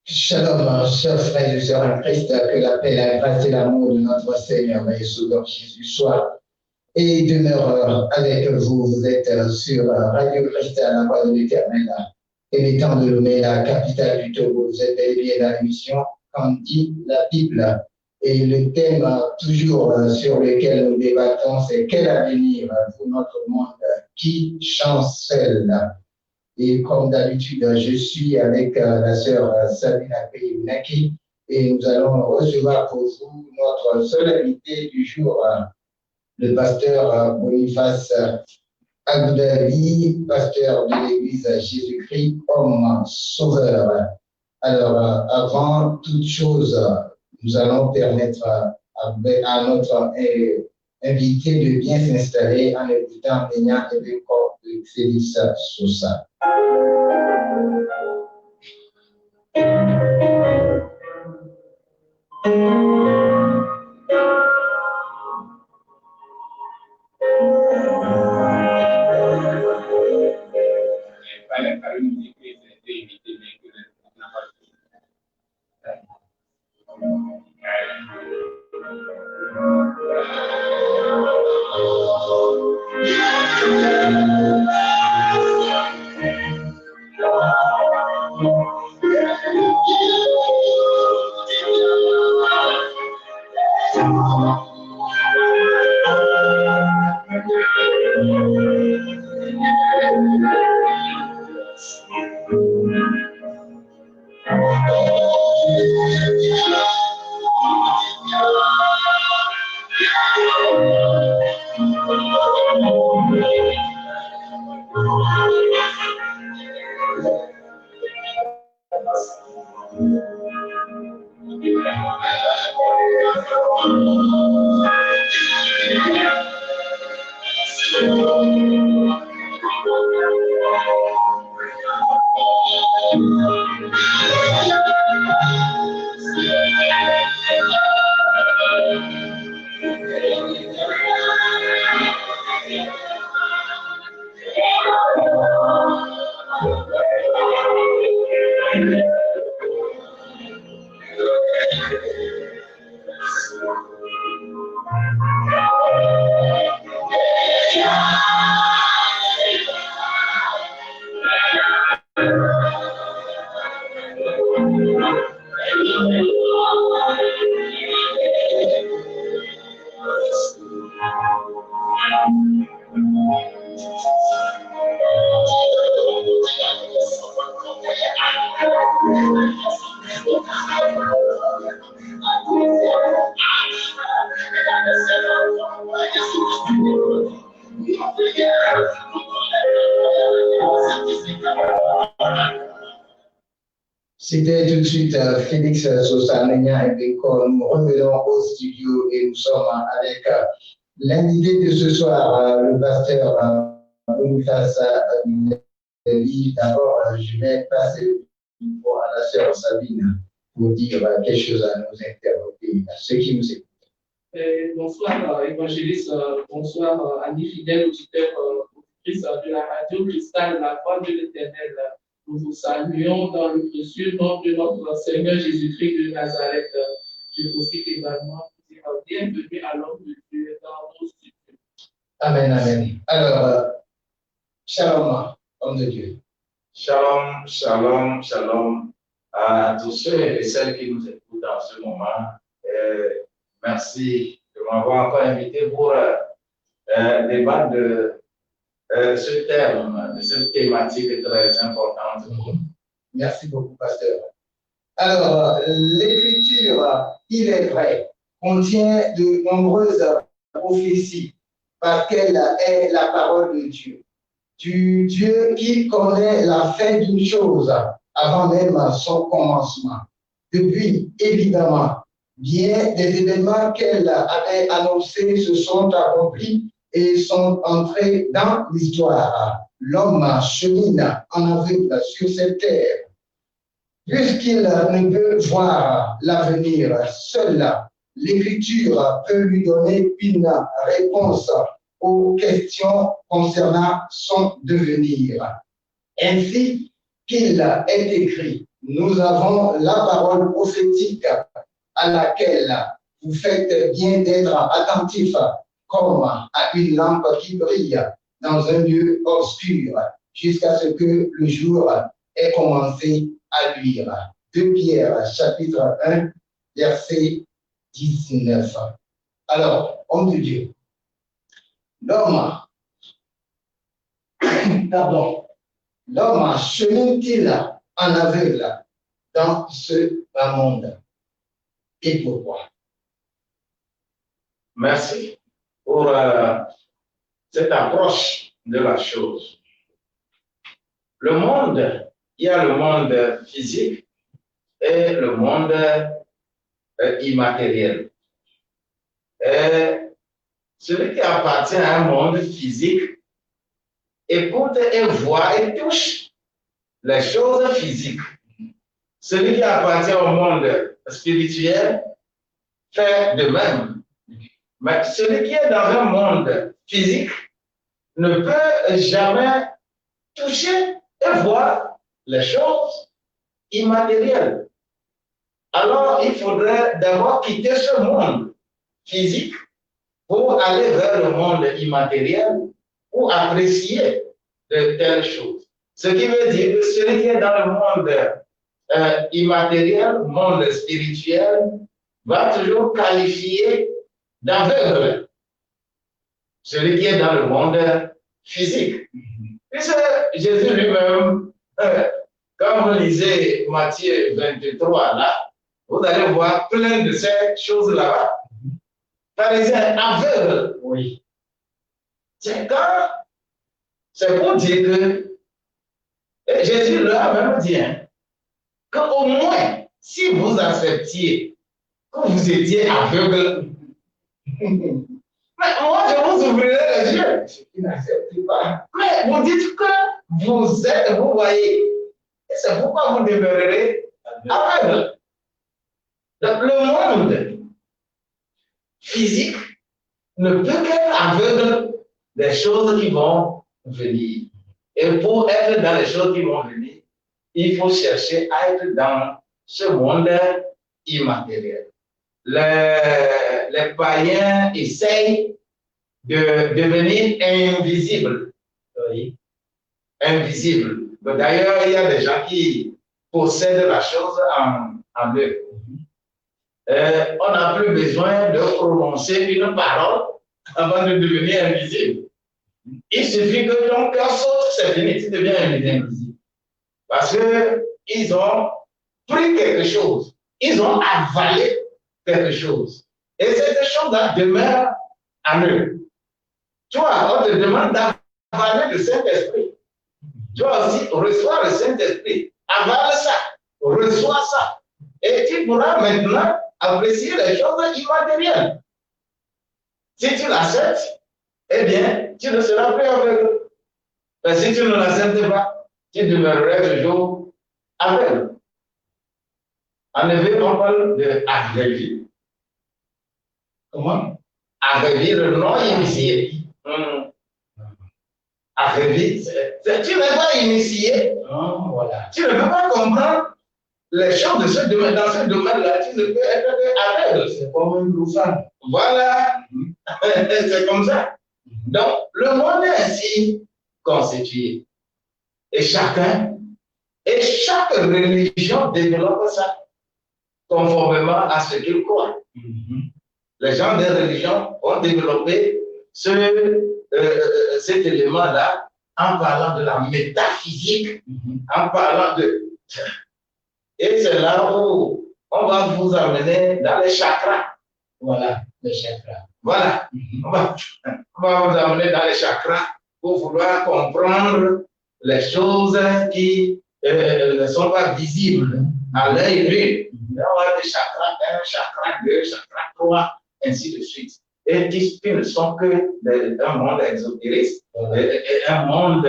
Shalom, chers frères et sœurs en Christ, que la paix, la grâce et l'amour de notre Seigneur et Sauveur Jésus soit et demeure avec vous. Vous êtes sur Radio Christ à la voix de l'Éternel, émettant de Lomé, la capitale du Togo. Vous êtes bel et bien dans l'émission Qu'en dit la Bible. Et le thème toujours sur lequel nous débattons, c'est quel avenir pour notre monde qui chancelle. Et comme d'habitude, je suis avec la sœur Sabina Peyinaki et nous allons recevoir pour vous notre seul invité du jour, le pasteur Boniface Agoudabi, pasteur de l'Église Jésus-Christ, homme sauveur. Alors, avant toute chose, nous allons permettre à notre invité de bien s'installer en écoutant Ménia et le corps de Félix Sosa. C'était tout de suite Félix Sosamenia et Bacon. Nous revenons au studio et nous sommes avec l'invité de ce soir, le pasteur Boniface Nelly. D'abord, je vais passer à la sœur Sabine pour dire quelque chose à nos interlocuteurs, à ceux qui nous écoutent. Bonsoir, évangéliste, bonsoir, amis fidèles auditeurs de la radio Cristal, la voix de l'Éternel. Nous vous saluons dans le précieux nom de notre Seigneur Jésus-Christ de Nazareth. Je profite également pour dire bienvenue à l'homme de Dieu dans nos studios. Amen, amen. Alors, shalom, homme de Dieu. Shalom, shalom, shalom à tous ceux et celles qui nous écoutent en ce moment. Merci de m'avoir encore invité pour débattre de ce thème, de cette thématique très importante. Merci beaucoup, pasteur. Alors, l'Écriture, il est vrai, contient de nombreuses prophéties parce qu'elle est la parole de Dieu. Du Dieu qui connaît la fin d'une chose avant même son commencement. Depuis, évidemment, bien des événements qu'elle avait annoncés se sont accomplis et sont entrés dans l'histoire. L'homme chemine en aveugle sur cette terre. Puisqu'il ne peut voir l'avenir seul, l'Écriture peut lui donner une réponse aux questions concernant son devenir. Ainsi qu'il est écrit, nous avons la parole prophétique à laquelle vous faites bien d'être attentif comme à une lampe qui brille dans un lieu obscur jusqu'à ce que le jour ait commencé à luire. 2 Pierre, chapitre 1, verset 19. Alors, homme de Dieu, l'homme chemine-t-il en aveugle dans ce bas monde? Et pourquoi? Merci pour cette approche de la chose. Le monde, il y a le monde physique et le monde immatériel. Et celui qui appartient à un monde physique écoute et voit et touche les choses physiques. Celui qui appartient au monde spirituel fait de même. Mais celui qui est dans un monde physique ne peut jamais toucher et voir les choses immatérielles. Alors, il faudrait d'abord quitter ce monde physique pour aller vers le monde immatériel pour apprécier de telles choses. Ce qui veut dire que celui qui est dans le monde immatériel, monde spirituel, va toujours qualifier d'aveugle celui qui est dans le monde physique. Puisque Jésus lui-même, quand vous lisez Matthieu 23, là, vous allez voir plein de ces choses là-bas. Pharisien aveugle, oui. C'est pour dire que Jésus leur a même dit qu'au moins, si vous acceptiez que vous étiez aveugle, mais moi je vous ouvrirai les yeux. Qui n'accepte pas. Mais vous dites que vous voyez, et c'est pourquoi vous demeurerez aveugle. Donc le monde physique ne peut qu'être aveugle des choses qui vont venir. Et pour être dans les choses qui vont venir, il faut chercher à être dans ce monde immatériel. Les païens essayent de devenir invisibles. Oui. Invisibles. D'ailleurs, il y a des gens qui possèdent la chose en eux. On n'a plus besoin de prononcer une parole avant de devenir invisible. Il suffit que ton cœur saute, c'est fini, tu deviens invisible. Parce qu'ils ont pris quelque chose, ils ont avalé quelque chose. Et cette chose-là demeure en eux. Toi, on te demande d'avaler le Saint-Esprit. Toi aussi, reçois le Saint-Esprit. Avale ça, reçois ça. Et tu pourras maintenant apprécier les choses immatérielles. Si tu l'acceptes, eh bien, tu ne seras plus aveugle. Mais si tu ne l'acceptes pas, tu demeurerais toujours aveugle. En effet, on parle de aveugle. Comment? Aveugle, le nom initié. Aveugle, tu n'es pas initié. Voilà. Tu ne peux pas comprendre les choses de ce domaine, dans ce domaine-là. Tu ne peux être aveugle. C'est comme un brouffard. Voilà. C'est comme ça. Donc, le monde est ainsi constitué. Et chaque religion développe ça conformément à ce qu'il croit. Les gens des religions ont développé cet élément-là en parlant de la métaphysique, en parlant de... Et c'est là où on va vous amener dans les chakras. Voilà, les chakras. Voilà. On va vous amener dans les chakras pour vouloir comprendre les choses qui ne sont pas visibles à l'œil nu. On a des chakras 1, chakra 2, chakra 3, ainsi de suite. Et qui ne sont que un monde exotérique, un monde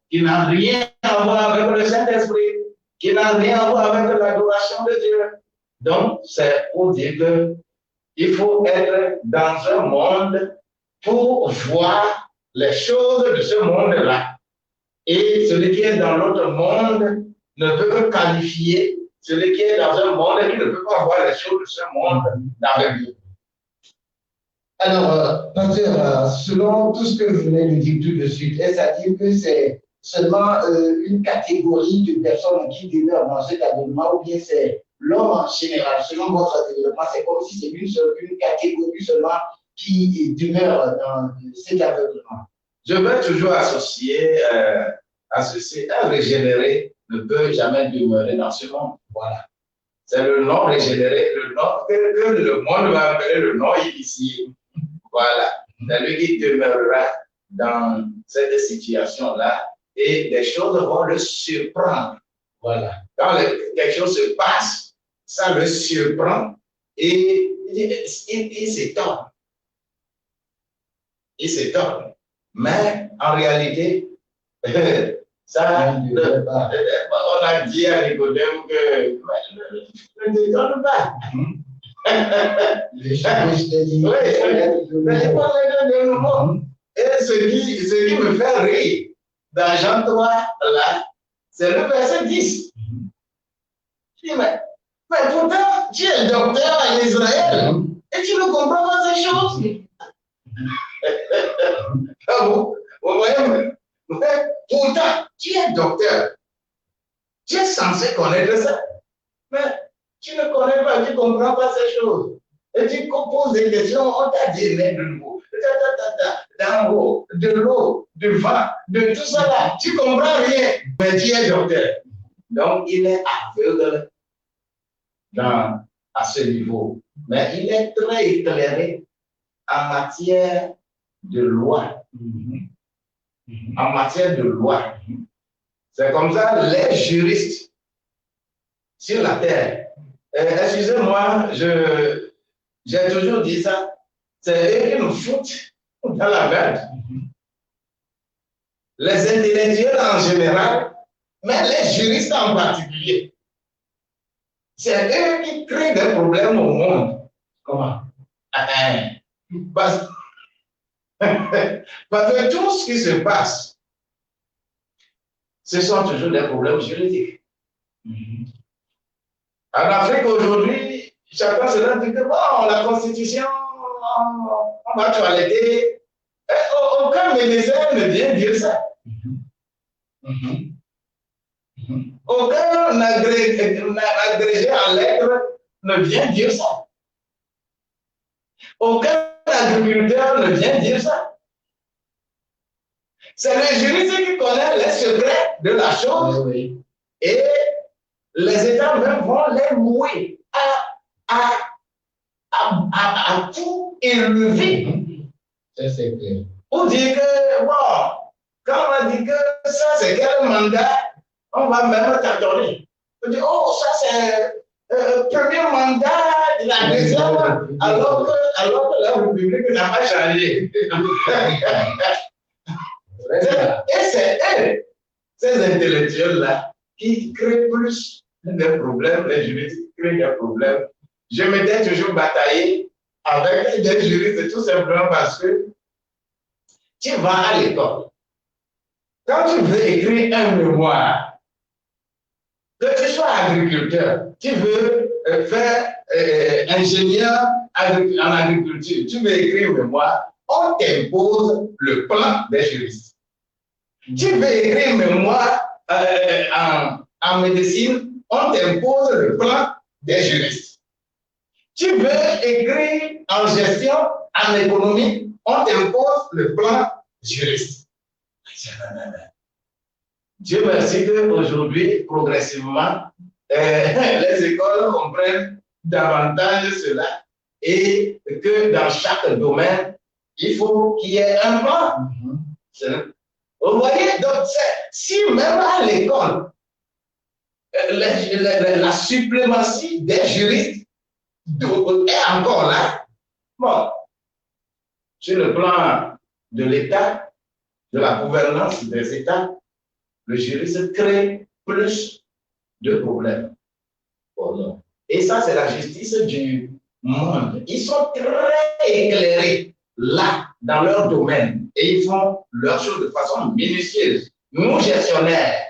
qui n'a rien à voir avec le Saint-Esprit, qui n'a rien à voir avec l'adoration de Dieu. Donc, c'est pour dire qu'il faut être dans un monde pour voir les choses de ce monde-là. Et celui qui est dans l'autre monde ne peut que qualifier celui qui est dans un monde qui ne peut pas voir les choses de ce monde avec lui. Alors, pasteur, selon tout ce que vous venez de dire tout de suite, est-ce à dire que c'est seulement une catégorie de personnes qui demeurent dans cet aveuglement, ou bien c'est l'homme en général? Selon votre développement, c'est comme si c'est une catégorie seulement qui demeure dans cet aveuglement. Je vais toujours associer un régénéré ne peut jamais demeurer dans ce monde. Voilà. C'est le non régénéré, le non que le monde va appeler le non initié. Voilà. C'est lui qui demeurera dans cette situation-là et les choses vont le surprendre. Voilà. Quand quelque chose se passe, ça le surprend et il s'étonne. Il s'étonne. Mais en réalité, ça, on a dit à Nicodème que ne t'étonne pas. Oui, mais il parlait de nouveau. Et ce qui me fait rire dans Jean 3, là, c'est le verset 10. Je dis, mais pourtant, tu es docteur en Israël et tu ne comprends pas ces choses. Ah bon? Vous voyez, pourtant, tu es docteur. Tu es censé connaître ça. Mais tu ne connais pas, tu ne comprends pas ces choses. Et tu poses des questions, on t'a dit de l'eau, d'en haut, de l'eau, du vent, de tout ça là. Tu ne comprends rien, mais tu es docteur. Donc, il est aveugle à ce niveau. Mais il est très éclairé en matière de loi. En matière de loi. C'est comme ça, les juristes sur la terre. Excusez-moi, j'ai toujours dit ça. C'est eux qui nous foutent dans la merde. Les intellectuels en général, mais les juristes en particulier. C'est eux qui créent des problèmes au monde. Comment? Parce que tout ce qui se passe, ce sont toujours des problèmes juridiques. En Afrique aujourd'hui, chacun se dit que bon, la Constitution, on va toiletter. Aucun médecin ne vient dire ça. Aucun agrégé en lettres ne vient dire ça. Aucun agriculteur ne vient dire ça. C'est le juriste qui connaît les secrets de la chose. Oui. Et les États même vont les louer à tout élevé. Ça, c'est clair. Pour dire que, bon, quand on a dit que ça, c'est quel mandat, on va même t'attendre. On dit, oh, ça, c'est le premier mandat de la deuxième, alors que la République n'a pas changé. Et c'est eux, ces intellectuels-là, qui créent plus de problèmes, les juristes qui créent des problèmes. Je m'étais toujours bataillé avec des juristes tout simplement parce que tu vas à l'école. Quand tu veux écrire un mémoire, que tu sois agriculteur, tu veux faire ingénieur en agriculture, tu veux écrire un mémoire, on t'impose le plan des juristes. Tu veux écrire un mémoire en médecine, on t'impose le plan des juristes. Tu veux écrire en gestion, en économie, on t'impose le plan juriste. Dieu merci qu'aujourd'hui, progressivement, les écoles comprennent davantage cela et que dans chaque domaine, il faut qu'il y ait un plan. Vous voyez, donc si même à l'école, la suprématie des juristes est encore là, bon, sur le plan de l'État, de la gouvernance des États, le juriste crée plus de problèmes. Et ça, c'est la justice du monde. Ils sont très éclairés là, dans leur domaine, et ils font leurs choses de façon minutieuse. Nous, gestionnaires,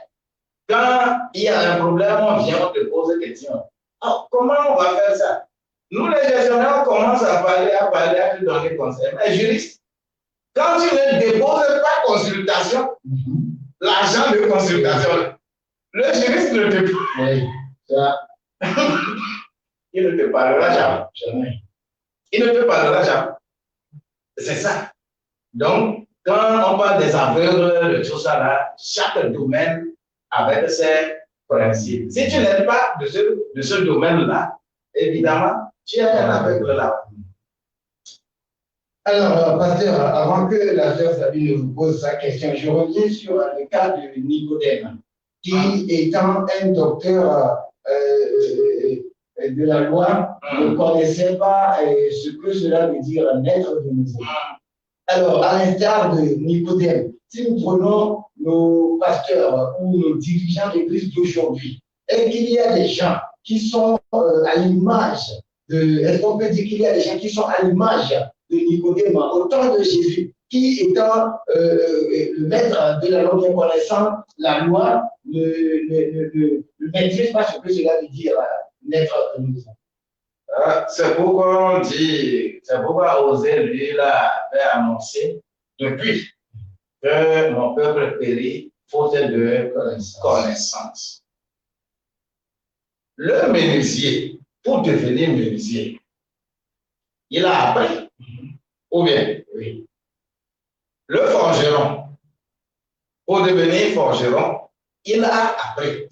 quand il y a un problème, on vient, on te pose des questions. Alors, comment on va faire ça? Nous, les gestionnaires, on commence à parler, à te donner conseil. Mais juriste, quand tu ne déposes pas consultation, l'argent de consultation, le juriste ne te Oui, ça. Il ne te parlera jamais. Jamais. Il ne te parlera jamais. C'est ça. Donc, quand on parle des aveugles, de tout ça là, chaque domaine avec ses principes. Si tu n'es pas de ce domaine-là, évidemment, tu es un aveugle là. Alors, pasteur, avant que la sœur Sabine vous pose sa question, je reviens sur le cas de Nicodème, qui, étant un docteur de la loi, ne connaissait pas ce que cela veut dire naître de nouveau. Alors, à l'instar de Nicodème, si nous prenons nos pasteurs ou nos dirigeants d'église d'aujourd'hui, est-ce qu'il y a des gens qui sont à l'image de... Est-ce qu'on peut dire qu'il y a des gens qui sont à l'image de Nicodème au temps de Jésus, qui étant le maître de la loi, bien connaissant la loi, ne maîtrise pas ce que cela veut dire naître de nouveau? C'est pourquoi on dit, c'est pourquoi Osée, lui, l'avait annoncé depuis que mon peuple périt faute de connaissance. Le menuisier, pour devenir menuisier, il a appris, ou bien, oui. Le forgeron, pour devenir forgeron, il a appris.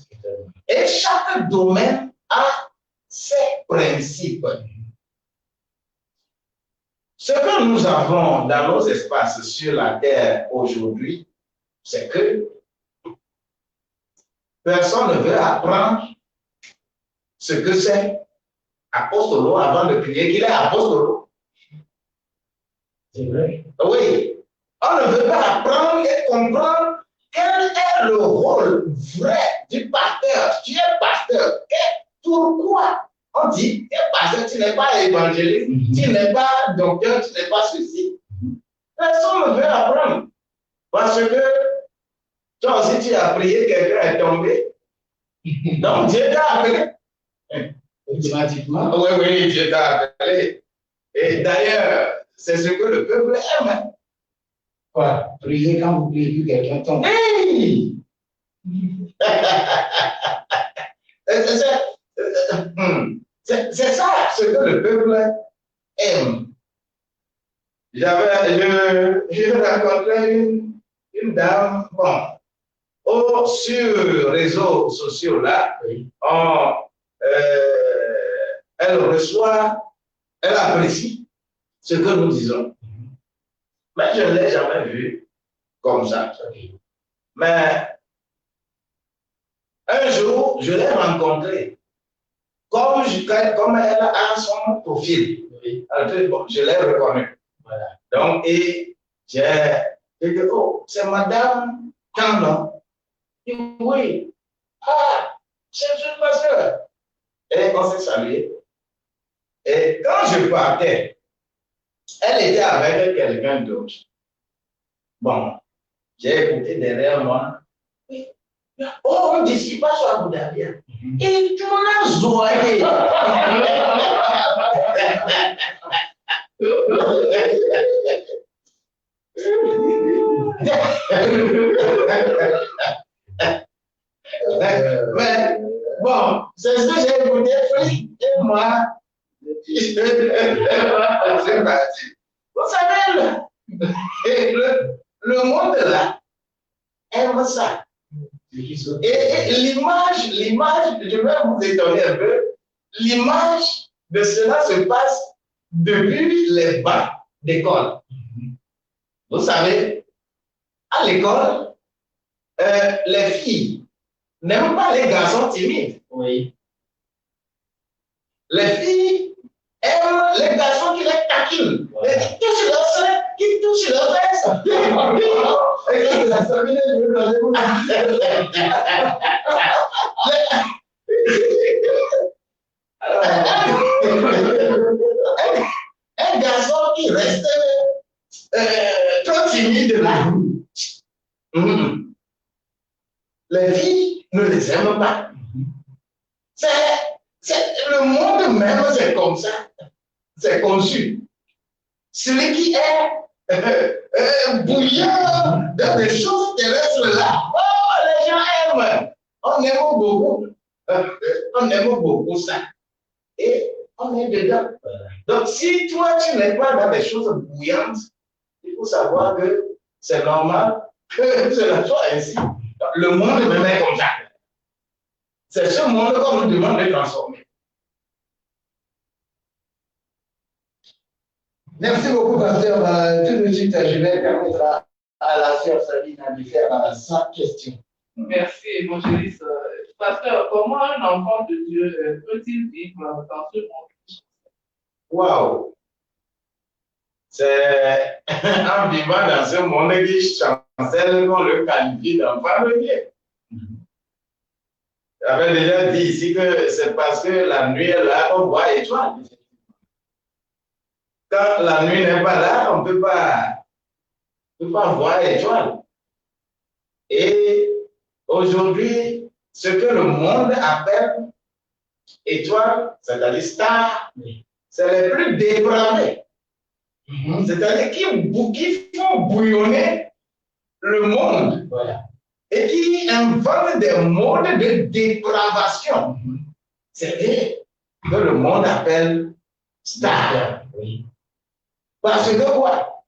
Et chaque domaine a ses principes. Ce que nous avons dans nos espaces sur la terre aujourd'hui, c'est que personne ne veut apprendre ce que c'est apostolo avant de crier qu'il est apostolo. C'est vrai. Oui. On ne veut pas apprendre et comprendre quel est le rôle vrai du pasteur. Tu es pasteur. Pourquoi on dit, tu es pasteur, tu n'es pas évangéliste, tu n'es pas docteur, tu n'es pas ceci. Personne ne veut apprendre. Parce que toi aussi, tu as prié, quelqu'un est tombé. Donc, Dieu t'a appelé. Automatiquement. Oui, oui, Dieu t'a appelé. Et d'ailleurs, c'est ce que le peuple aime. Quoi? Prier quand vous priez, quelqu'un tombe. Hey! C'est ça ce que le peuple aime. Je rencontrais une dame, bon, sur les réseaux sociaux là, elle reçoit, elle apprécie ce que nous disons. Mais je ne l'ai jamais vu comme ça. Mais un jour, je l'ai rencontrée. Comme elle a son profil, bon, je l'ai reconnue. Voilà. Donc, et j'ai dit, oh, c'est Madame Candon. Oui. Ah, c'est une pasteur. Et on s'est salué. Et quand je partais, elle était avec quelqu'un d'autre. Bon, j'ai écouté derrière moi. Oui. Oh, on ne dit pas sur Abu Dhabi. Et tu l'as zoé. Mais bon, c'est ce que j'ai écouté, et moi, c'est parti. Vous savez, le monde là aime ça. Et l'image, je vais vous étonner un peu, l'image de cela se passe depuis les bancs d'école. Vous savez, à l'école, les filles n'aiment pas les garçons timides. Oui. Les filles aiment les garçons qui les taquinent. Ouais. Qui touchent leur sein, qui touchent leur fesses. Un garçon qui reste trop timide là. Les filles ne les aiment pas. Le monde même, c'est comme ça. C'est conçu. Celui qui est bouillant dans des choses terrestres là, oh, les gens aiment. On aime beaucoup. On aime beaucoup ça. Et on est dedans. Donc, si toi, tu n'es pas dans des choses bouillantes, il faut savoir que c'est normal que cela soit ainsi. Le monde me met comme ça. C'est ce monde qu'on nous demande de transformer. Merci beaucoup, pasteur. Tout de suite, je vais permettre à la sœur Sabine de faire sa question. Merci, évangéliste. Pasteur, comment un enfant de Dieu peut-il vivre dans ce monde? Waouh! C'est en vivant dans ce monde qui chancelle qu'on le qualifie d'enfant de Dieu. J'avais déjà dit ici que c'est parce que la nuit est là qu'on voit étoiles. Quand la nuit n'est pas là, on ne peut pas voir étoiles. Et aujourd'hui, ce que le monde appelle étoiles, c'est-à-dire stars, c'est les plus dépravés. C'est-à-dire qui font bouillonner le monde. Voilà. Et qui inventent des modes de dépravation. C'est vrai que le monde appelle star. Oui. Parce que quoi?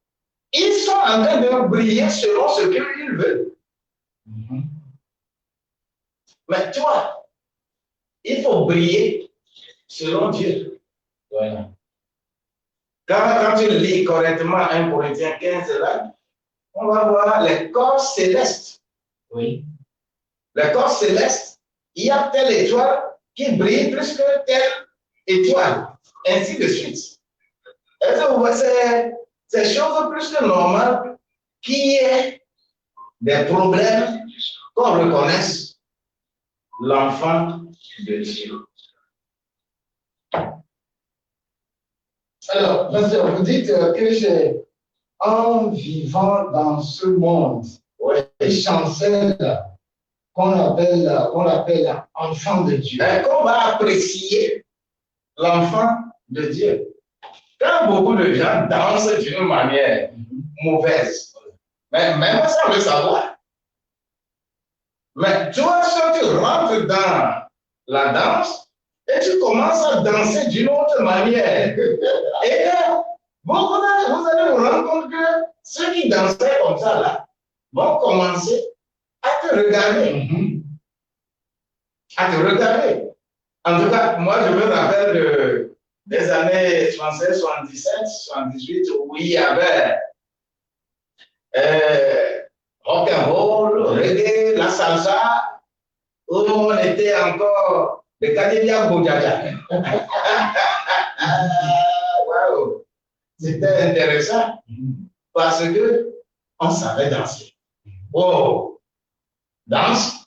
Ils sont en train de briller selon ce qu'ils veulent. Mais toi, il faut briller selon Dieu. Voilà. Quand tu lis correctement 1 Corinthiens 15, là, on va voir les corps célestes. Oui. Les corps célestes, il y a telle étoile qui brille plus que telle étoile, ainsi de suite. Est-ce que vous voyez ces choses plus que normales qui est des problèmes qu'on reconnaisse l'enfant de Dieu. Alors, pasteur, vous dites que c'est en vivant dans ce monde, qui chancelle, qu'on appelle enfant de Dieu. Et qu'on va apprécier l'enfant de Dieu. Quand beaucoup de gens dansent d'une manière mauvaise, mais même sans le savoir, Mais toi, si tu rentres dans la danse et tu commences à danser d'une autre manière, et vous allez vous rendre compte que ceux qui dansaient comme ça, là, vont commencer à te regarder. À te regarder. En tout cas, moi, je me rappelle des années 76, 77, 78, où il y avait rock and roll, reggae, la salsa, où on était encore le Kadelia Boudjaja. Wow. C'était intéressant parce que on savait danser. Oh, danse.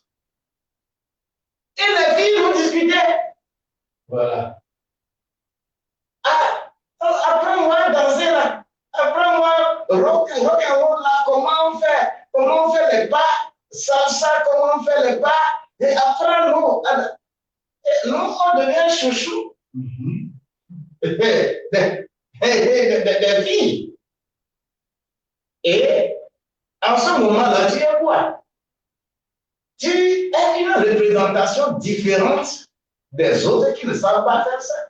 Et les filles vont discuter. Voilà. Ah, apprends-moi à danser là. Apprends-moi rock and roll là. Comment on fait les pas. Salsa, comment on fait les pas. Et apprends-nous. Nous, on devient chouchou. Des filles. Et en ce moment-là, tu es quoi? Tu es une représentation différente des autres qui ne savent pas faire ça.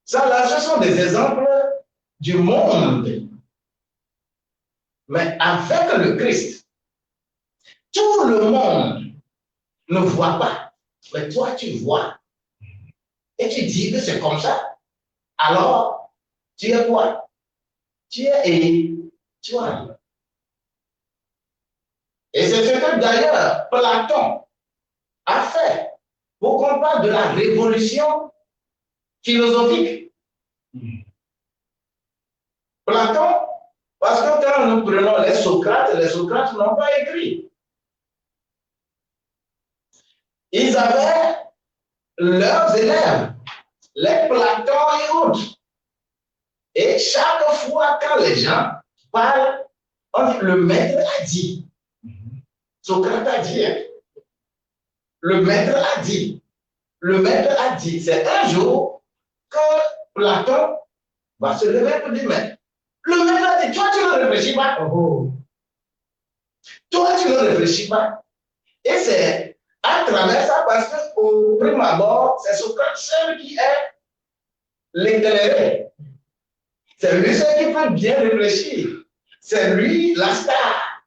Ça, là, ce sont des exemples du monde. Mais avec le Christ, tout le monde ne voit pas. Mais toi, tu vois. Et tu dis que c'est comme ça. Alors, tu es quoi? Tu es étoile. Et c'est ce que d'ailleurs Platon a fait pour qu'on parle de la révolution philosophique. Platon, parce que quand nous prenons les Socrates n'ont pas écrit. Ils avaient leurs élèves, les Platon et autres. Et chaque fois quand les gens parlent, on dit le maître a dit. Socrate a dit. Le maître a dit. Le maître a dit. C'est un jour que Platon va se lever pour dire, mais le maître a dit, toi tu ne réfléchis pas. Toi tu ne réfléchis pas. Et c'est à travers ça parce qu'au prime abord, c'est Socrate seul qui est l'éclairé. C'est lui seul qui peut bien réfléchir. C'est lui la star.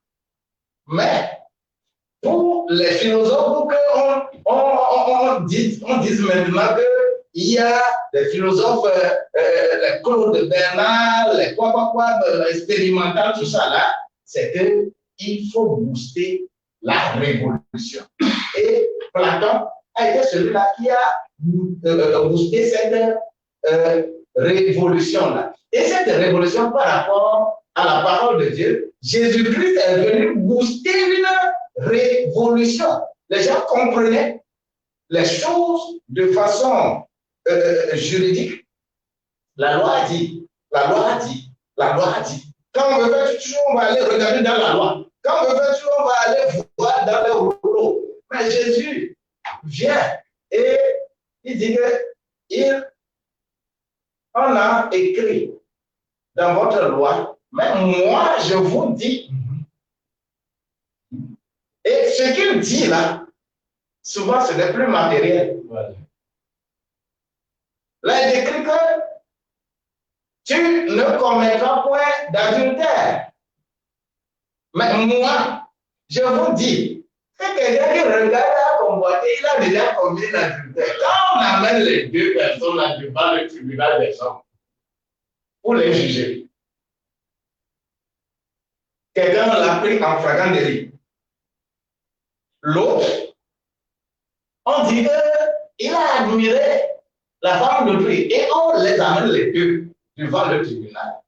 Mais pour les philosophes, on dise maintenant qu'il y a des philosophes, les Claude Bernard, les expérimental, tout ça là, c'est qu'il faut booster la révolution. Et Platon a été celui-là qui a boosté cette révolution-là. Et cette révolution par rapport à la parole de Dieu, Jésus-Christ est venu booster une révolution. Les gens comprenaient les choses de façon juridique. La loi a dit, la loi a dit, la loi a dit. Quand on veut faire quelque chose, on va aller regarder dans la loi. Quand on veut faire quelque chose, on va aller voir dans le rouleau. Mais Jésus vient et il dit que on a écrit dans votre loi, mais moi je vous dis. Et ce qu'il dit là, souvent ce n'est plus matériel. Voilà. Là, il décrit que tu ne commettras point d'adultère. Mais moi, je vous dis, que quelqu'un qui regarde à combattre, il a déjà commis l'adultère. Quand on amène les deux personnes là devant le tribunal des hommes pour les juger, quelqu'un l'a pris en flagrant délit. L'autre, on dit qu'il a admiré la femme de prix et on les amène les deux devant le tribunal.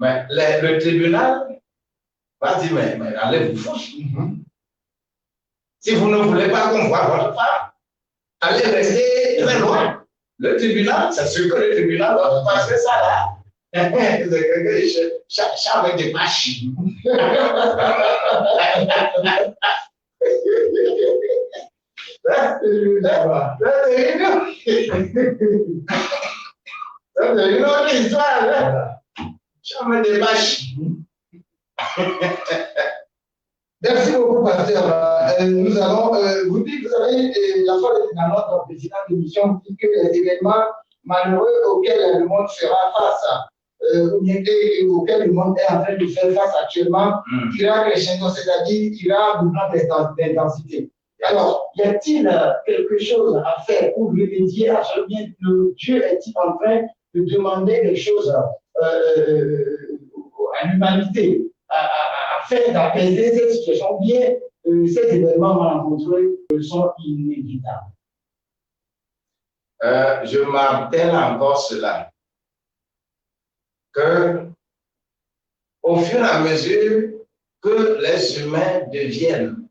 Mais le tribunal va dire, mais allez vous foutre. Si vous ne voulez pas qu'on voit votre femme, allez rester très loin. Le tribunal, c'est sûr que le tribunal va passer ça là. Ça avec des machines. C'est une autre histoire. Ça avec des machines. Merci beaucoup, pasteur. Nous allons vous dire, vous savez, la fois dans notre précédente émission, dit que les événements malheureux auxquels le monde fera face, auxquels le monde est en train de faire face actuellement, ira crescendo, c'est-à-dire ira doublant d'intensité. Alors, y a-t-il quelque chose à faire pour remédier à ce bien? Dieu est-il en train de demander des choses à l'humanité, à faire d'apaiser cette situation, bien ces événements rencontrés sont inévitables? Je martèle encore cela, que au fur et à mesure que les humains deviennent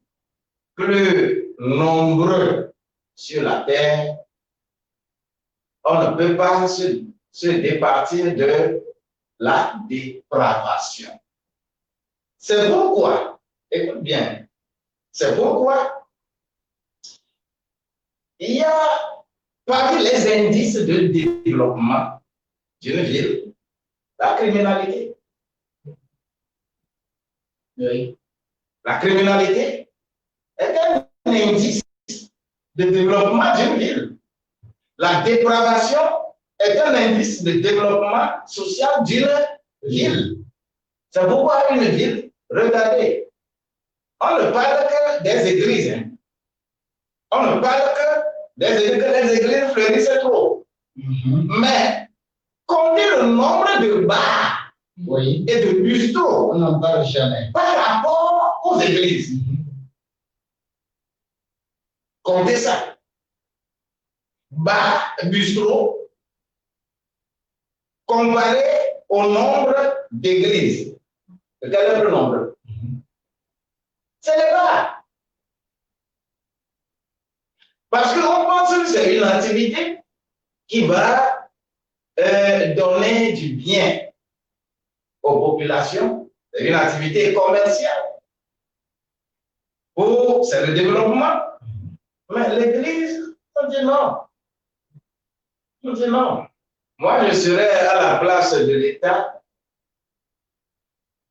plus nombreux sur la terre, on ne peut pas se départir de la dépravation. C'est pourquoi, écoute bien, c'est pourquoi il y a parmi les indices de développement d'une ville, la criminalité. Oui. La criminalité est un indice de développement d'une ville. La dépravation est un indice de développement social d'une ville. C'est pourquoi une ville, regardez, on ne parle que des églises. Hein. On ne parle que les églises fleurissent trop. Mais comptez le nombre de bars et de bistrots, on n'en parle jamais, par rapport aux églises. Comptez ça. Bars, bistrots, comparé au nombre d'églises. Quel est le nombre? C'est les bars. Parce qu'on pense que c'est une activité qui va donner du bien aux populations. C'est une activité commerciale. C'est le développement. Mais l'Église, on dit non. On dit non. Moi, je serais à la place de l'État.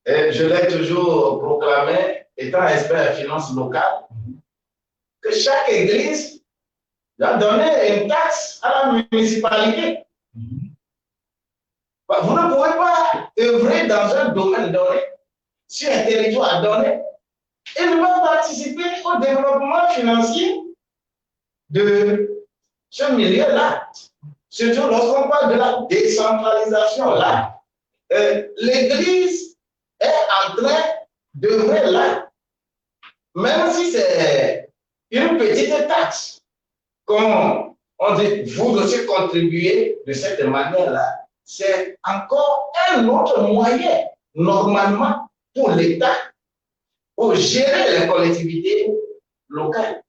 Et je l'ai toujours proclamé, étant expert en finances locales, que chaque église doit donner une taxe à la municipalité. Vous ne pouvez pas œuvrer dans un domaine donné, sur un territoire donné, et ne pas participer au développement financier de ce milieu-là. Surtout lorsqu'on parle de la décentralisation, là, l'Église est en train d'œuvrer là. Même si c'est une petite taxe, comme on dit, vous aussi contribuez de cette manière-là, c'est encore un autre moyen, normalement, pour l'État, pour gérer les collectivités locales.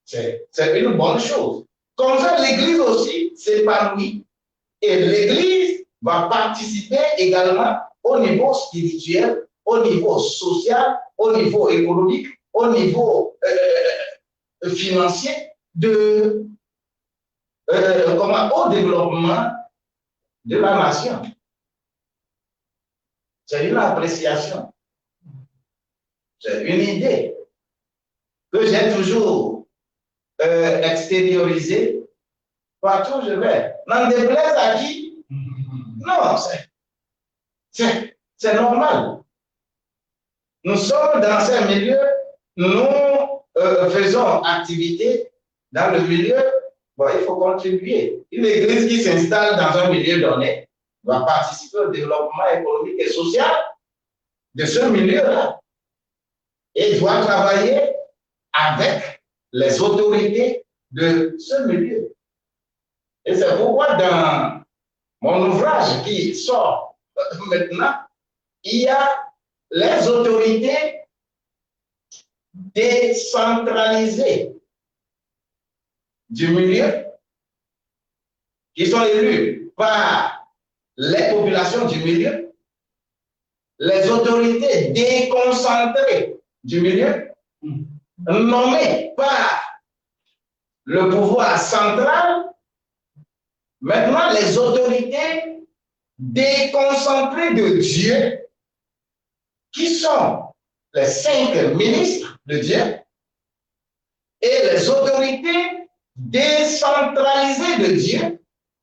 C'est une bonne chose. Comme ça, l'Église aussi s'épanouit. Et l'Église va participer également au niveau spirituel, au niveau social, au niveau économique, au niveau financier, au développement de la nation. C'est une appréciation. C'est une idée que j'ai toujours extériorisée partout où je vais. N'en déplaise à qui? Non, c'est normal. Nous sommes dans ces milieux, nous faisons activité dans le milieu, bon, il faut contribuer. Une église qui s'installe dans un milieu donné doit participer au développement économique et social de ce milieu-là. Et doit travailler avec les autorités de ce milieu. Et c'est pourquoi dans mon ouvrage qui sort maintenant, il y a les autorités décentralisées du milieu qui sont élues par les populations du milieu, les autorités déconcentrées du milieu, nommées par le pouvoir central. Maintenant, les autorités déconcentrées de Dieu, qui sont les 5 ministres de Dieu, et les autorités décentralisées de Dieu,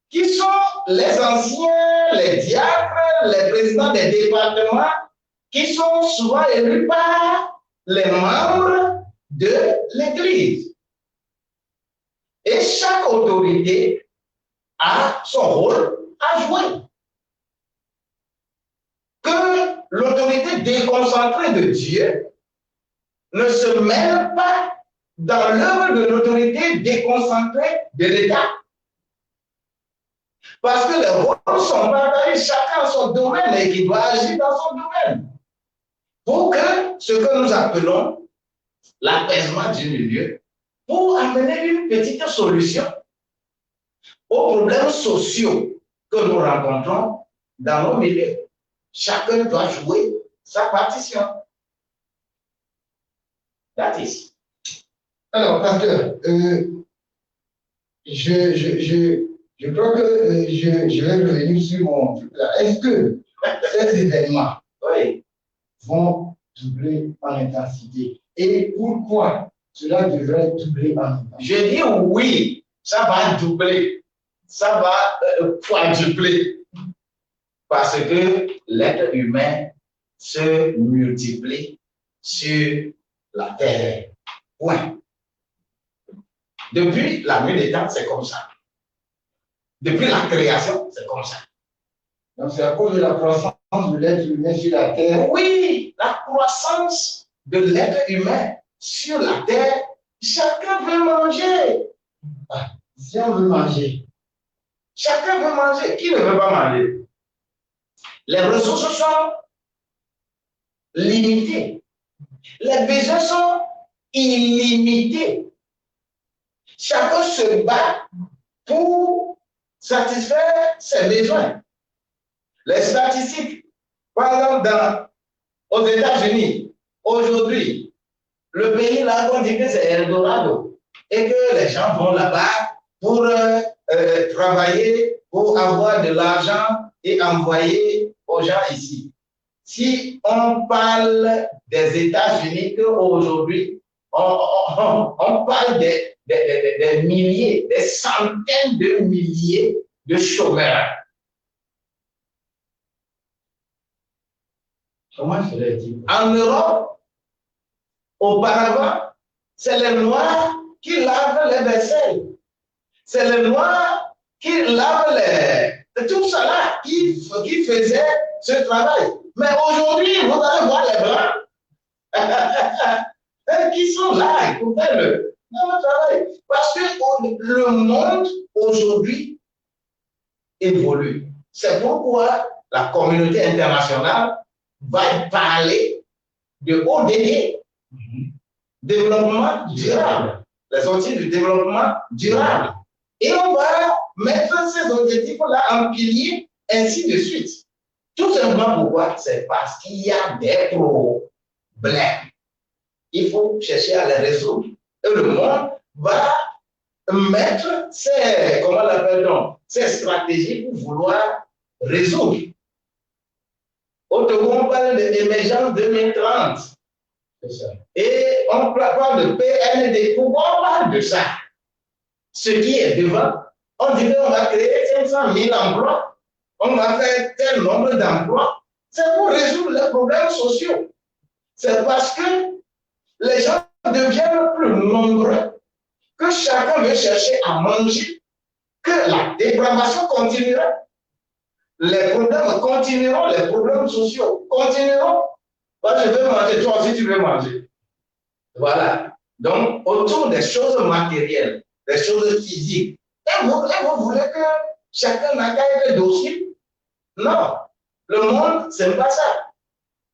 qui sont les anciens, les diacres, les présidents des départements, qui sont souvent élus par les membres de l'Église. Et chaque autorité a son rôle à jouer. Que l'autorité déconcentrée de Dieu ne se mêle pas dans l'œuvre de l'autorité déconcentrée de l'État. Parce que les rôles sont partagés, chacun a son domaine et qui doit agir dans son domaine. Pour que ce que nous appelons l'apaisement du milieu, pour amener une petite solution aux problèmes sociaux que nous rencontrons dans nos milieux. Chacun doit jouer sa partition. That is. Alors, pasteur, je crois que je vais revenir sur mon truc là. Est-ce que ces événements vont doubler en intensité? Et pourquoi cela devrait doubler en intensité? Je dis oui, ça va doubler, ça va quadrupler. Parce que l'être humain se multiplie sur la terre. Point. Depuis la nuit des temps, c'est comme ça. Depuis la création, c'est comme ça. Donc c'est à cause de la croissance de l'être humain sur la terre. Oui, la croissance de l'être humain sur la terre, chacun veut manger. Si on veut manger. Chacun veut manger. Qui ne veut pas manger? Les ressources sont limitées. Les besoins sont illimités. Chacun se bat pour satisfaire ses besoins. Les statistiques, par exemple, aux États-Unis, aujourd'hui, le pays là, on dit que c'est Eldorado et que les gens vont là-bas pour travailler, pour avoir de l'argent et envoyer aux gens ici. Si on parle des États-Unis, qu'aujourd'hui, on parle des milliers, des centaines de milliers de chômeurs. Comment serait-il? En Europe, auparavant, c'est les Noirs qui lavent les vaisselles. C'est les Noirs qui lavent tout cela qui faisait ce travail. Mais aujourd'hui, vous allez voir les Blancs qui sont là pour faire le travail. Parce que le monde aujourd'hui évolue. C'est pourquoi la communauté internationale va parler de ODD, développement durable, les outils du développement durable. Et on va mettre ces objectifs-là en pilier, ainsi de suite. Tout simplement pourquoi? C'est parce qu'il y a des problèmes. Il faut chercher à les résoudre. Et le monde va mettre ses, comment l'appelle-t-on, ses stratégies pour vouloir résoudre. Au Togo, on parle de l'émergence 2030. C'est ça. Et on parle de PND. Pourquoi on parle de ça? Ce qui est devant, on dit qu'on va créer 500 000 emplois, on va faire tel nombre d'emplois. C'est pour résoudre les problèmes sociaux. C'est parce que les gens deviennent plus nombreux, que chacun veut chercher à manger, que la dépravation continuera. Les problèmes continueront, les problèmes sociaux continueront. Moi, je veux manger, toi aussi tu veux manger. Voilà. Donc, autour des choses matérielles, des choses physiques. Et vous voulez que chacun n'a qu'à être docile? Non. Le monde, ce n'est pas ça.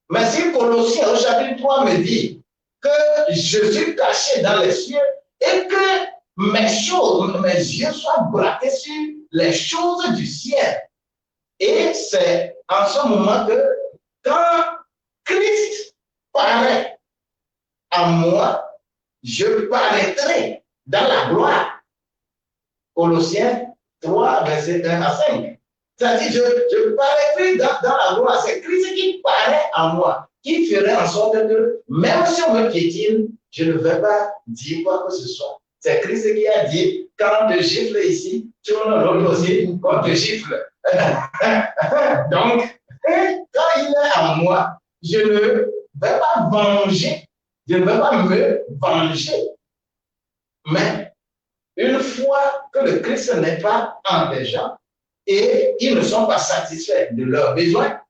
Mais si Colossiens au chapitre 3 me dit que je suis caché dans les cieux et que mes yeux soient braqués sur les choses du ciel. Et c'est en ce moment que quand Christ paraît en moi, je paraîtrai dans la gloire. Colossiens 3, verset 1 à 5. C'est-à-dire, je paraîtrai dans la gloire. C'est Christ qui paraît en moi. qui ferait en sorte que, même si on me piétine, je ne vais pas dire quoi que ce soit. C'est Christ qui a dit, quand on te gifle ici, tourne l'autre aussi, on te gifle. Donc, quand il est en moi, je ne vais pas venger, je ne vais pas me venger. Mais une fois que le Christ n'est pas en des gens et ils ne sont pas satisfaits de leurs besoins,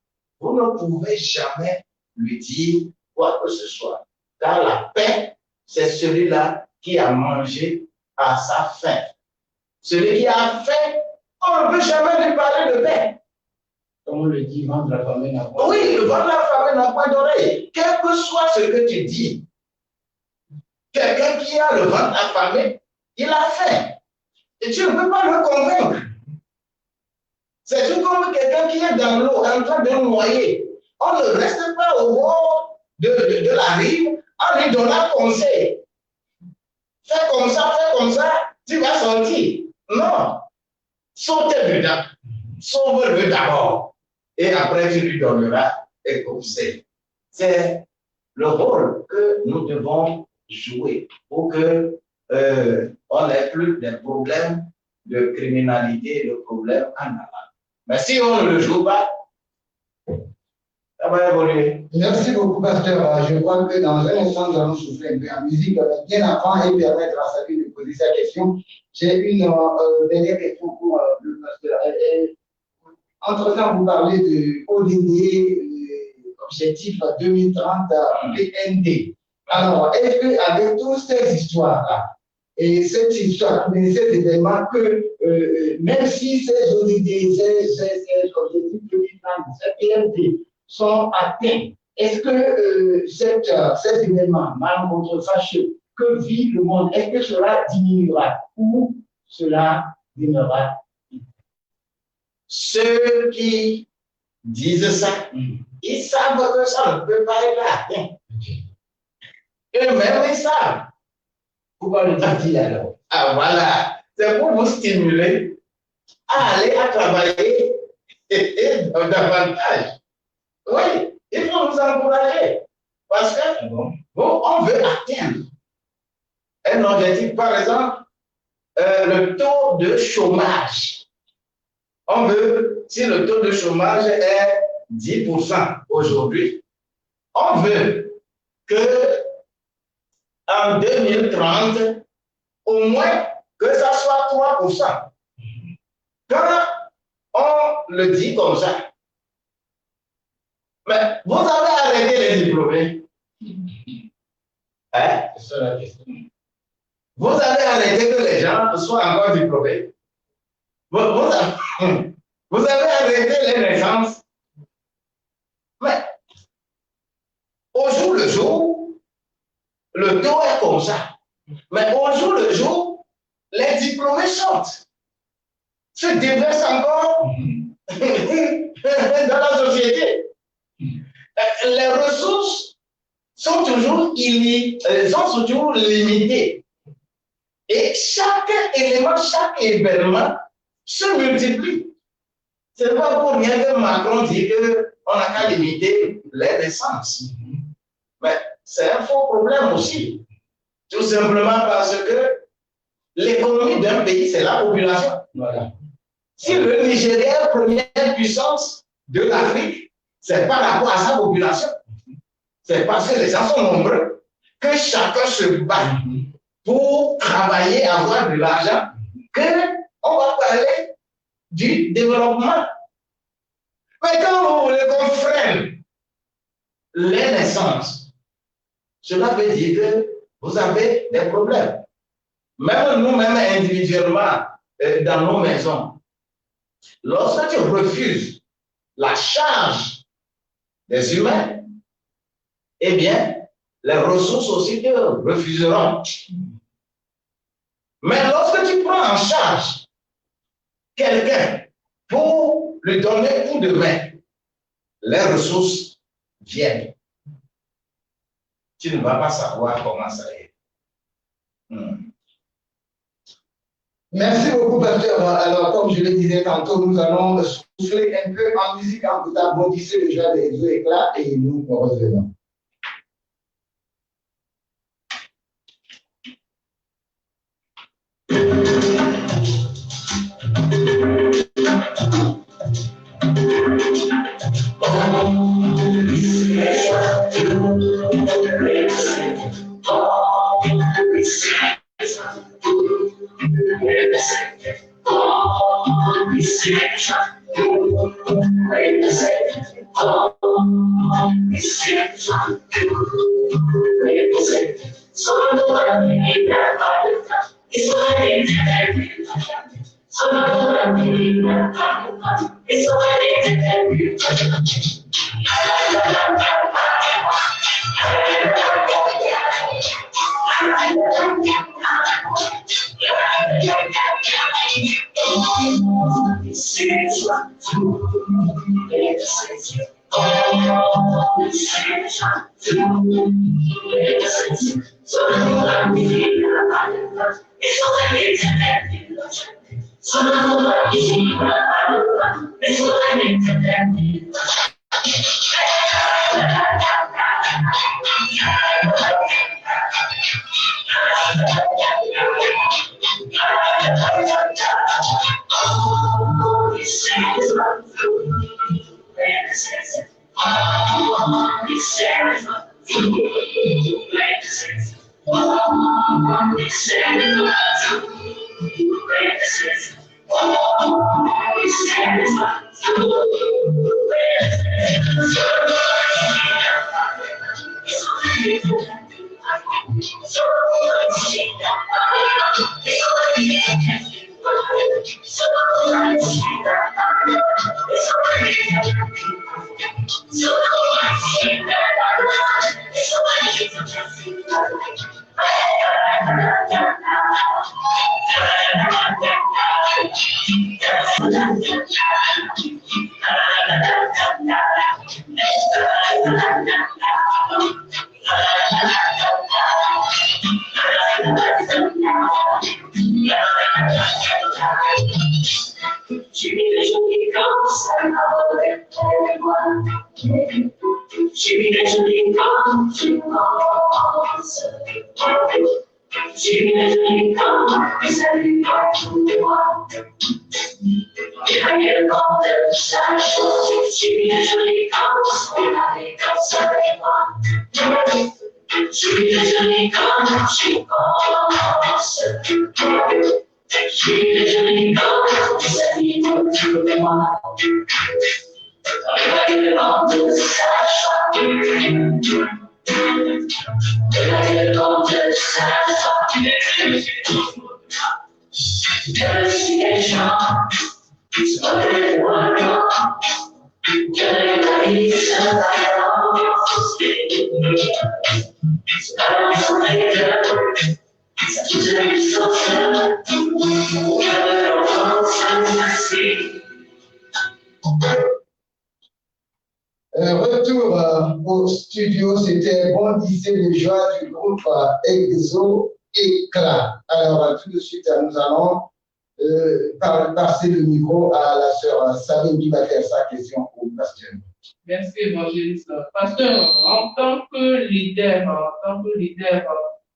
vous ne pouvez jamais lui dire quoi que ce soit. Car la paix, c'est celui-là qui a mangé à sa faim. Celui qui a faim, on ne peut jamais lui parler de paix. Comme on le dit, vendre la famille n'a pas. Oui, le vendre la famille n'a pas d'oreille. Quel que soit ce que tu dis, quelqu'un qui a le ventre affamé, il a faim. Et tu ne peux pas le convaincre. C'est tout comme quelqu'un qui est dans l'eau en train de noyer. On ne reste pas au bord de la rive en lui donnant conseil. Fais comme ça, tu vas sortir. Non. Sautez dedans. Sauve-le d'abord. Et après, tu lui donneras des conseils. C'est le rôle que nous devons jouer pour que on n'ait plus de problèmes de criminalité, de problèmes en avant. Mais si on ne le joue pas, ça va évoluer. Merci beaucoup, pasteur. Je crois que dans un instant, nous allons souffler un peu en musique. Bien avant et permettre à Sabine de poser sa question, j'ai une dernière question pour le pasteur. Entre-temps, vous parlez de ODD, objectif 2030 PND. Alors, est-ce qu'avec toutes ces histoires-là, et cette histoire, mais ces événements, que même si ces ODD, ces objectifs 2030, ces PND sont atteints, est-ce que ces événements malencontreux, fâcheux, que vit le monde, est-ce que cela diminuera ou cela demeurera? Ceux qui disent ça, ils savent que ça ne peut pas être atteint. Eux-mêmes, ils savent. Pourquoi le dit-il alors? Ah, voilà. C'est pour vous stimuler à aller à travailler davantage. Oui, il faut nous encourager. Parce que on veut atteindre un objectif. Par exemple, le taux de chômage. On veut, si le taux de chômage est 10% aujourd'hui, on veut que en 2030, au moins que ça soit 3%. Quand on le dit comme ça, mais vous avez arrêté les diplômés. Hein? C'est ça la question. Vous avez arrêté que les gens soient encore diplômés. Vous avez arrêté les naissances. Mais au jour le jour, le taux est comme ça. Mais au jour le jour, les diplômés sortent, se déversent encore dans la société. Les ressources sont toujours limitées. Et chaque élément, chaque événement se multiplie. Ce n'est pas pour rien que Macron dit qu'on n'a qu'à limiter les naissances. Mais c'est un faux problème aussi. Tout simplement parce que l'économie d'un pays, c'est la population. Voilà. Si le Nigeria est la première puissance de l'Afrique, c'est par rapport à sa population. C'est parce que les gens sont nombreux que chacun se bat pour travailler, avoir de l'argent, qu'on va parler du développement. Mais quand vous voulez qu'on freine les naissances, cela veut dire que vous avez des problèmes. Même nous-mêmes individuellement, dans nos maisons, lorsque tu refuses la charge des humains, eh bien, les ressources aussi te refuseront. Mais lorsque tu prends en charge quelqu'un pour lui donner coup de main, les ressources viennent. Tu ne vas pas savoir comment ça est. Merci beaucoup, pasteur. Alors, comme je le disais tantôt, nous allons souffler un peu en musique en vous applaudissez déjà des deux éclats et nous revenons. Retour au studio, c'était Bondissez de joie du groupe Exo Éclat. Alors, tout de suite, nous allons passer le micro à la sœur Sabine qui va faire sa question au pasteur. Merci, évangéliste. Pasteur, en tant que leader,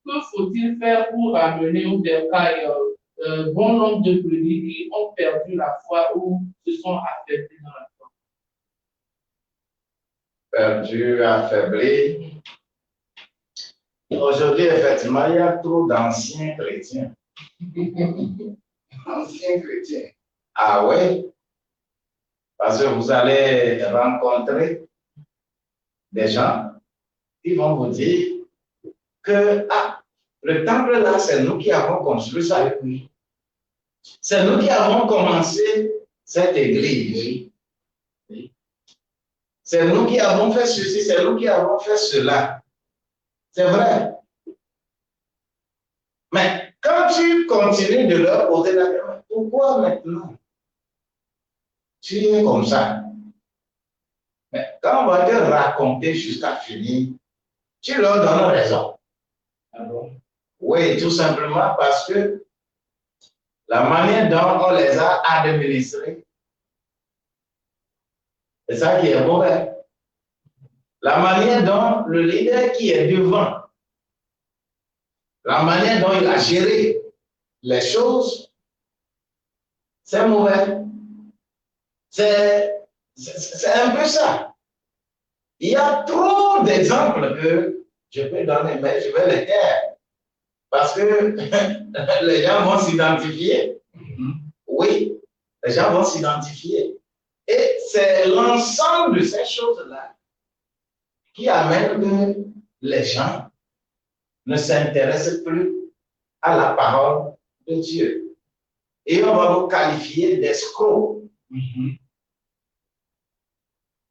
que faut-il faire pour amener au bercail bon nombre de brebis qui ont perdu la foi ou se sont affaiblis dans la foi? Perdu, affaibli. Aujourd'hui, effectivement, il y a trop d'anciens chrétiens. Anciens chrétiens. Ah oui? Parce que vous allez rencontrer des gens qui vont vous dire que le temple là, c'est nous qui avons construit ça avec lui. C'est nous qui avons commencé cette église. Oui. C'est nous qui avons fait ceci, c'est nous qui avons fait cela. C'est vrai. Mais quand tu continues de leur poser la question, pourquoi maintenant tu es comme ça? Mais quand on va te raconter jusqu'à finir, tu leur donnes raison. Ah bon? Oui, tout simplement parce que la manière dont on les a administrés, c'est ça qui est mauvais. La manière dont le leader qui est devant, la manière dont il a géré les choses, c'est mauvais. C'est un peu ça. Il y a trop d'exemples que je peux donner, mais je vais les taire. Parce que les gens vont s'identifier. Oui, les gens vont s'identifier. Et c'est l'ensemble de ces choses-là qui amène que les gens ne s'intéressent plus à la parole de Dieu. Et on va vous qualifier d'escrocs.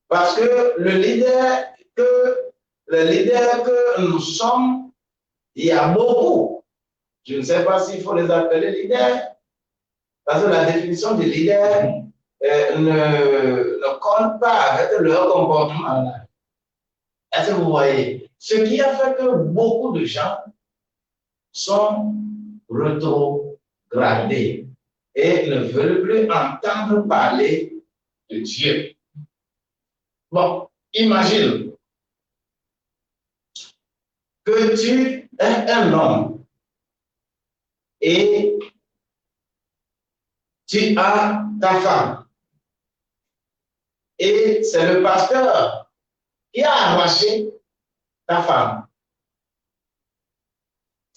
Parce que le leader que nous sommes, il y a beaucoup. Je ne sais pas s'il faut les appeler leaders, parce que la définition de leader ne colle pas avec leur comportement. Est-ce que vous voyez? Ce qui a fait que beaucoup de gens sont rétrogradés et ne veulent plus entendre parler de Dieu. Bon, imagine que tu es un homme et tu as ta femme. Et c'est le pasteur qui a arraché ta femme.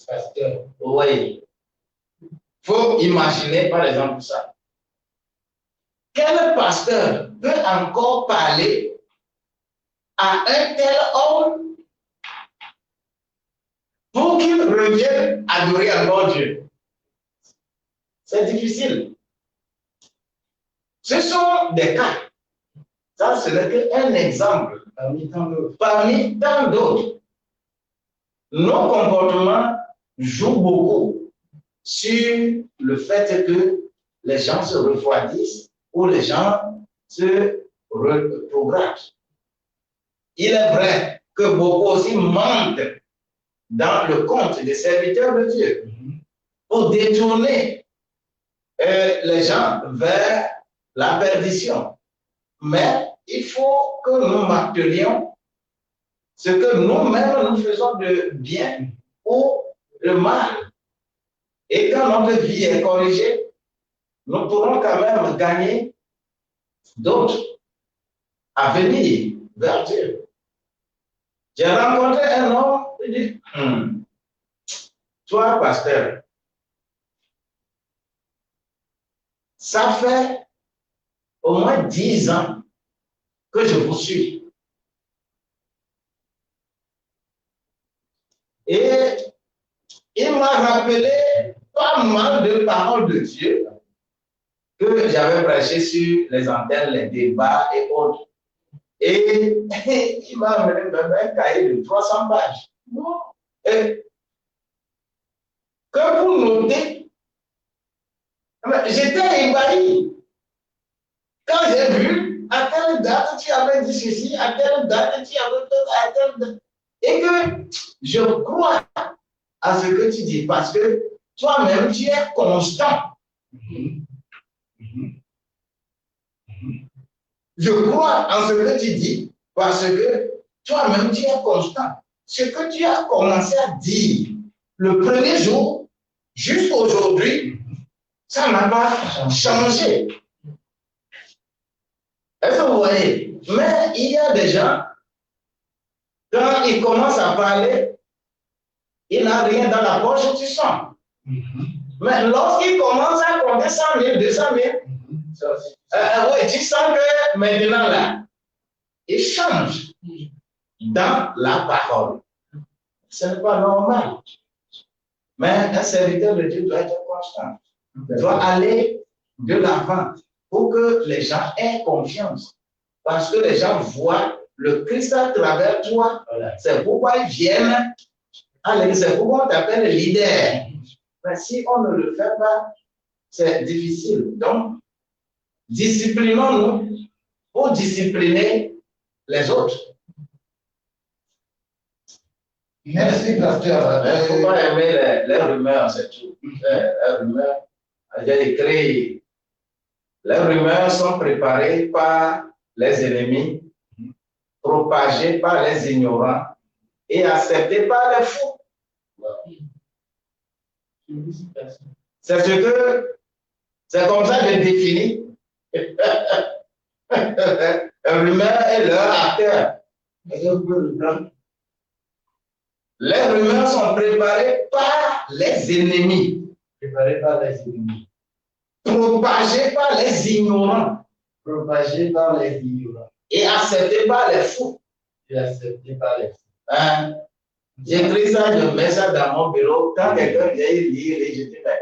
Pasteur, oui. Il faut imaginer par exemple ça. Quel pasteur peut encore parler à un tel homme pour qu'il revienne adorer encore Dieu? C'est difficile. Ce sont des cas. Ça, ce n'est qu'un exemple parmi tant d'autres. Nos comportements jouent beaucoup sur le fait que les gens se refroidissent ou les gens se reprogramment. Il est vrai que beaucoup aussi mentent dans le compte des serviteurs de Dieu pour détourner les gens vers la perdition. Mais il faut que nous martelions ce que nous-mêmes nous faisons de bien ou de mal. Et quand notre vie est corrigée, nous pourrons quand même gagner d'autres à venir vers Dieu. J'ai rencontré un homme qui dit, toi, pasteur, ça fait au moins 10 ans que je vous suis. Et il m'a rappelé pas mal de paroles de Dieu que j'avais prêché sur les antennes, les débats et autres. Et il m'a amené même un cahier de 300 pages. Et que vous notez, j'étais ébahi. Quand j'ai vu, à telle date, tu avais dit ceci, à telle date, tu avais dit à telle date. Et que je crois à ce que tu dis, parce que toi-même, tu es constant. Je crois en ce que tu dis, parce que toi-même, tu es constant. Ce que tu as commencé à dire le premier jour, jusqu'aujourd'hui, ça n'a pas changé. Est-ce que vous voyez? Mais il y a des gens, quand ils commencent à parler, il n'a rien dans la poche, tu sens. Mais lorsqu'il commence à compter 100 000, 200 000, oui, tu sens que maintenant là, il change dans la parole. Ce n'est pas normal. Mais un serviteur de Dieu doit être constant. Il doit aller de l'avant pour que les gens aient confiance. Parce que les gens voient le Christ à travers toi. C'est pourquoi ils viennent. C'est pourquoi on t'appelle leader. Mais si on ne le fait pas, c'est difficile. Donc, disciplinons-nous pour discipliner les autres. Merci, pasteur. Il ne faut pas aimer les rumeurs, c'est tout. Les rumeurs, J'ai écrit, les rumeurs sont préparées par les ennemis, propagées par les ignorants et acceptées par les fous. C'est comme ça que je définis. Rumeur est leur acteur. Les rumeurs sont préparées par les ennemis. Préparé par les ennemis. Propagées par les ignorants. Propagé par les ignorants. Et acceptées par les fous. Et accepté par les fous. Hein? J'écris ça, je mets ça dans mon bureau. Quand quelqu'un vient lire, je dis, mais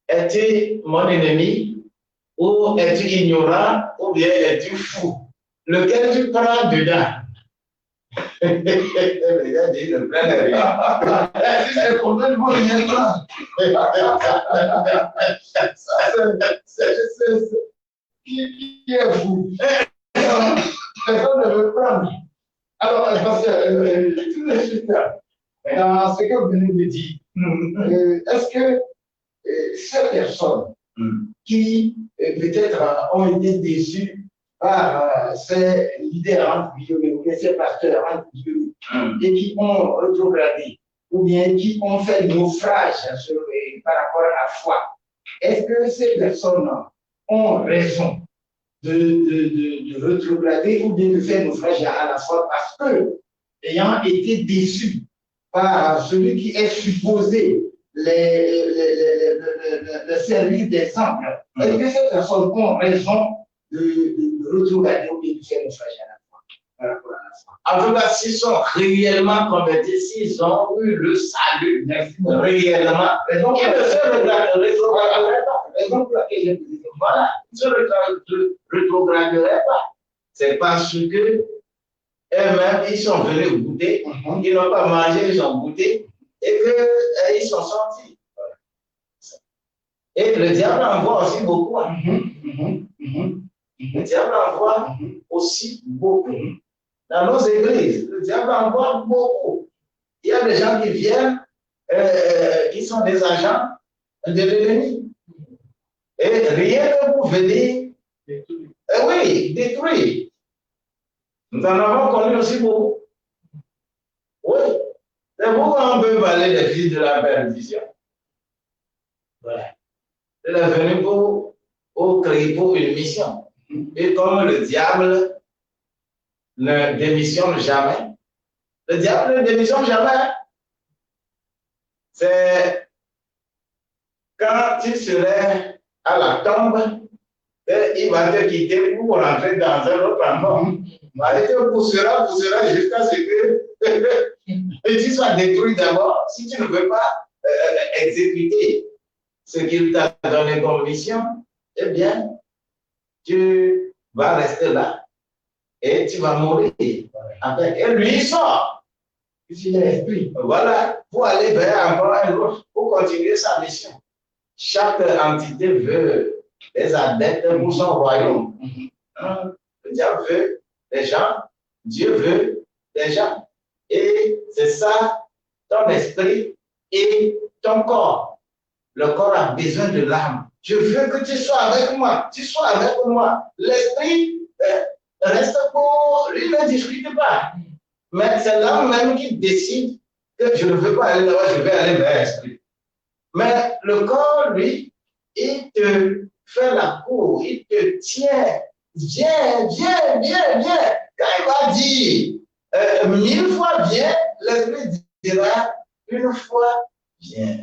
es-tu mon ennemi? Ou es-tu ignorant? Ou bien es-tu fou? Lequel tu prends dedans? Les gars disent, ne prennent rien. C'est complètement ignorant. Qui est fou? Personne ne veut prendre. Alors, parce que tout de suite, dans ce que vous venez de dire, est-ce que ces personnes qui peut-être ont été déçues par ces leaders entre guillemets, ces pasteurs entre guillemets, et qui ont rétrogradé, ou bien qui ont fait naufrage par rapport à la foi, est-ce que ces personnes ont raison de rétrograder ou bien de faire naufrage à la foi parce que, ayant été déçus par celui qui est supposé le service des saints, est-ce que ces personnes ont raison de rétrograder ou bien de faire naufrage à la foi par rapport à la foi? En tout cas, s'ils sont réellement convertis, s'ils ont eu le salut, réellement, ils ne se rétrograderaient pas. Raison pour laquelle j'ai dit Voilà, ils ne se rétrograderaient pas. C'est parce que eux-mêmes, ils sont venus goûter, ils n'ont pas mangé, ils ont goûté, et qu'ils sont sortis. Et le diable envoie aussi beaucoup. Le diable envoie aussi beaucoup. Dans nos églises, le diable envoie beaucoup. Il y a des gens qui viennent, qui sont des agents de l'ennemi. Et rien ne peut venir, oui, détruire. Nous en avons connu aussi beaucoup. Oui. C'est pourquoi on peut parler des fils de la perdition. Voilà. Il est venu pour créer pour une mission. Et comme le diable ne démissionne jamais, le diable ne démissionne jamais. C'est quand tu serais à la tombe, il va te quitter pour rentrer dans un autre endroit. Il te poussera jusqu'à ce que tu sois détruit d'abord. Si tu ne veux pas exécuter ce qu'il t'a donné comme mission, eh bien, tu vas rester là et tu vas mourir. Et lui, il sort. Il est esprit. Voilà, pour aller vers encore un autre, pour continuer sa mission. Chaque entité veut des adeptes pour son royaume. Le diable veut des gens, Dieu veut des gens. Et c'est ça, ton esprit et ton corps. Le corps a besoin de l'âme. Je veux que tu sois avec moi. Tu sois avec moi. L'esprit reste pour lui, ne discute pas. Mais c'est l'âme même qui décide que je ne veux pas aller là-bas, je vais aller vers l'esprit. Mais le corps, lui, il te fait la cour, il te tient. Viens. Quand il va dire 1000 fois viens, l'esprit dira une fois viens.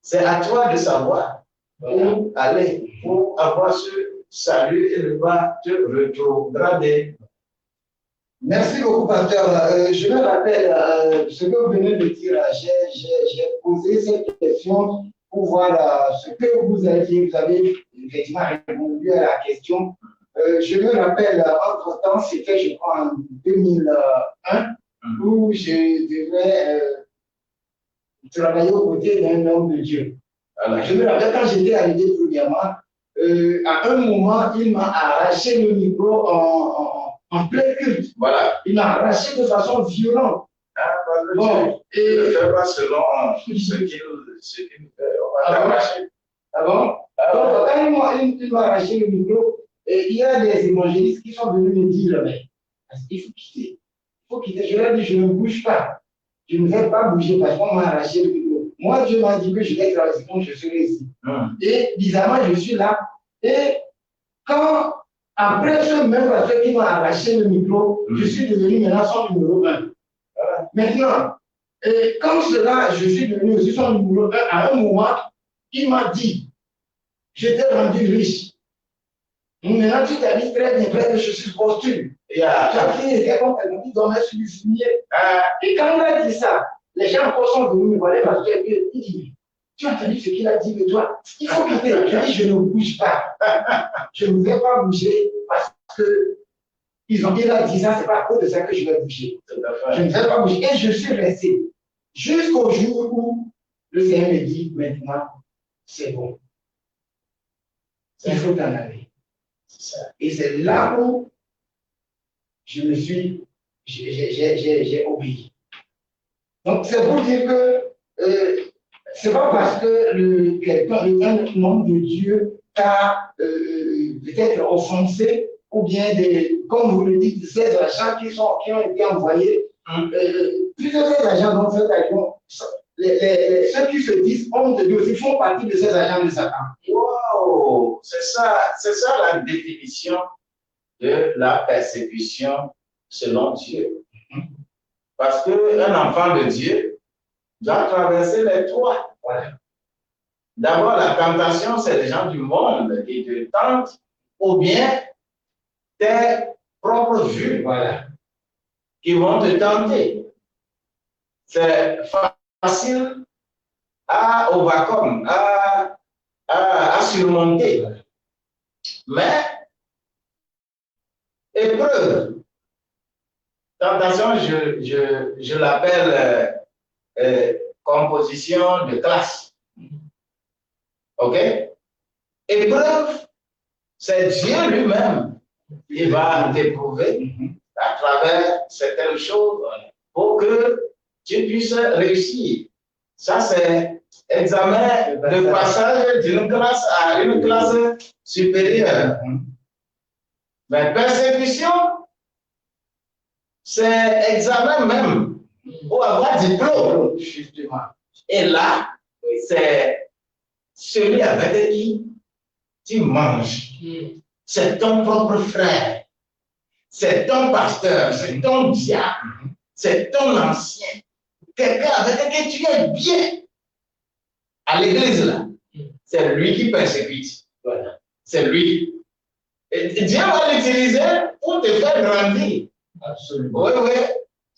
C'est à toi de savoir où aller pour avoir ce salut et ne pas te rétrograder. Merci beaucoup, pasteur. Je me rappelle ce que vous venez de dire. J'ai posé cette question pour voir ce que vous avez dit. Vous avez effectivement répondu à la question. Je me rappelle, entre-temps, c'était, je crois, en 2001, où je devais travailler aux côtés d'un homme de Dieu. Alors, je me rappelle quand j'étais arrivé premièrement, à un moment, il m'a arraché le micro en plein culte. Voilà. Il m'a arraché de façon violente. Bon, et ne fais pas selon ce qu'il fait. On va t'arracher. Ah bon? Donc, quand il m'a arraché le micro, il y a des évangélistes qui sont venus me dire, mais il faut quitter. Il faut quitter. Je leur ai dit, je ne bouge pas. Je ne vais pas bouger parce qu'on m'a arraché le micro. Moi, Dieu m'a dit que je vais travailler, donc je serai ici. Et bizarrement, je suis là. Et quand, après ce même pasteur qui m'a arraché le micro, je suis devenu maintenant son numéro 1. Maintenant, comme cela, je suis devenu aussi son numéro 1 à un moment, il m'a dit, je t'ai rendu riche. Maintenant, tu t'habilles très bien, très bien, je suis costume. Tu as fini, c'est comme quelqu'un qui dormait sur du fumier. Et quand il a dit ça, les gens encore sont venus me voir parce qu'il dit, tu as entendu ce qu'il a dit de toi? Il faut quitter. Je dis, je ne bouge pas. Je ne vais pas bouger parce que il a dit ça, c'est pas à cause de ça que je vais bouger. Je ne vais pas bouger. Et je suis resté jusqu'au jour où le Seigneur me dit, maintenant, c'est bon. Il faut t'en aller. Et c'est là où je me suis, j'ai obéi. Donc, c'est pour dire que c'est pas parce que quelqu'un, un homme de Dieu t'a peut-être offensé, ou bien comme vous le dites, ces agents qui ont été envoyés, plusieurs agents dans cet avion, ceux qui se disent hommes de Dieu aussi font partie de ces agents de Satan. Wow, c'est ça la définition de la persécution selon Dieu. Parce qu'un enfant de Dieu doit traverser les trois. Voilà. D'abord, la tentation, c'est les gens du monde qui te tentent, ou bien tes propres vues, voilà, qui vont te tenter. C'est facile à overcome, à surmonter. Mais, épreuve, tentation, je l'appelle composition de classe. OK? Épreuve, c'est Dieu lui-même qui va t'éprouver à travers certaines choses pour que tu puisses réussir. Ça, c'est examen de passage d'une classe à une classe supérieure. Mais persécution, c'est examen même pour avoir diplôme, justement. Et là, c'est celui avec qui tu manges. C'est ton propre frère. C'est ton pasteur. C'est ton diable. C'est ton ancien. Quelqu'un avec qui tu es bien. À l'église, là. C'est lui qui persécute. Voilà. C'est lui. Et Dieu va l'utiliser pour te faire grandir. Absolument. Oui, oui.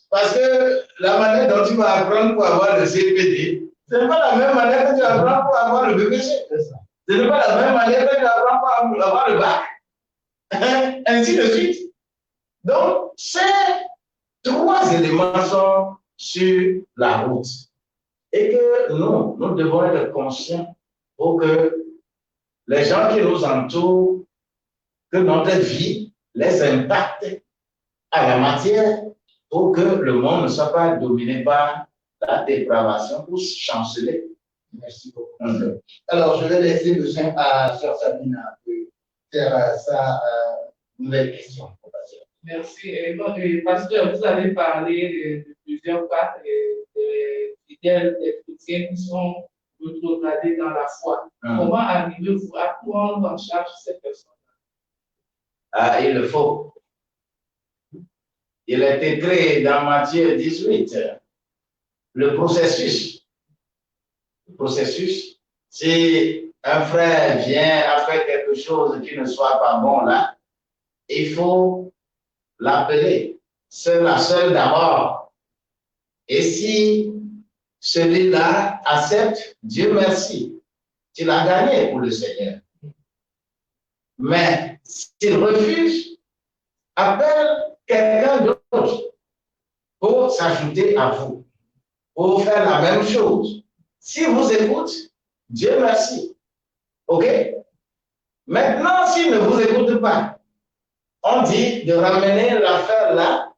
Parce que la manière dont tu vas apprendre pour avoir le CPD, ce n'est pas la même manière que tu apprends pour avoir le BPC. Ce n'est pas la même manière que tu apprends pour avoir le bac. Ainsi de suite. Donc, ces trois éléments sont sur la route. Et que nous devons être conscients pour que les gens qui nous entourent, que notre vie les impacte à la matière pour que le monde ne soit pas dominé par la dépravation ou chanceler. Merci beaucoup. Alors, je vais laisser le son à Sœur Sabina de faire sa nouvelle question. Merci. Et, pasteur, vous avez parlé de plusieurs cas des fidèles, des chrétiens qui sont rétrogradés dans la foi. Comment arrivez-vous à prendre en charge ces personnes-là? Il le faut. Il est écrit dans Matthieu 18, le processus. Le processus, si un frère vient à faire quelque chose qui ne soit pas bon là, il faut l'appeler, seul d'abord. Et si celui-là accepte, Dieu merci, tu l'as gagné pour le Seigneur. Mais s'il refuse, appelle quelqu'un d'autre pour s'ajouter à vous, pour faire la même chose. Si vous écoute, Dieu merci. OK? Maintenant, s'il ne vous écoute pas, on dit de ramener l'affaire là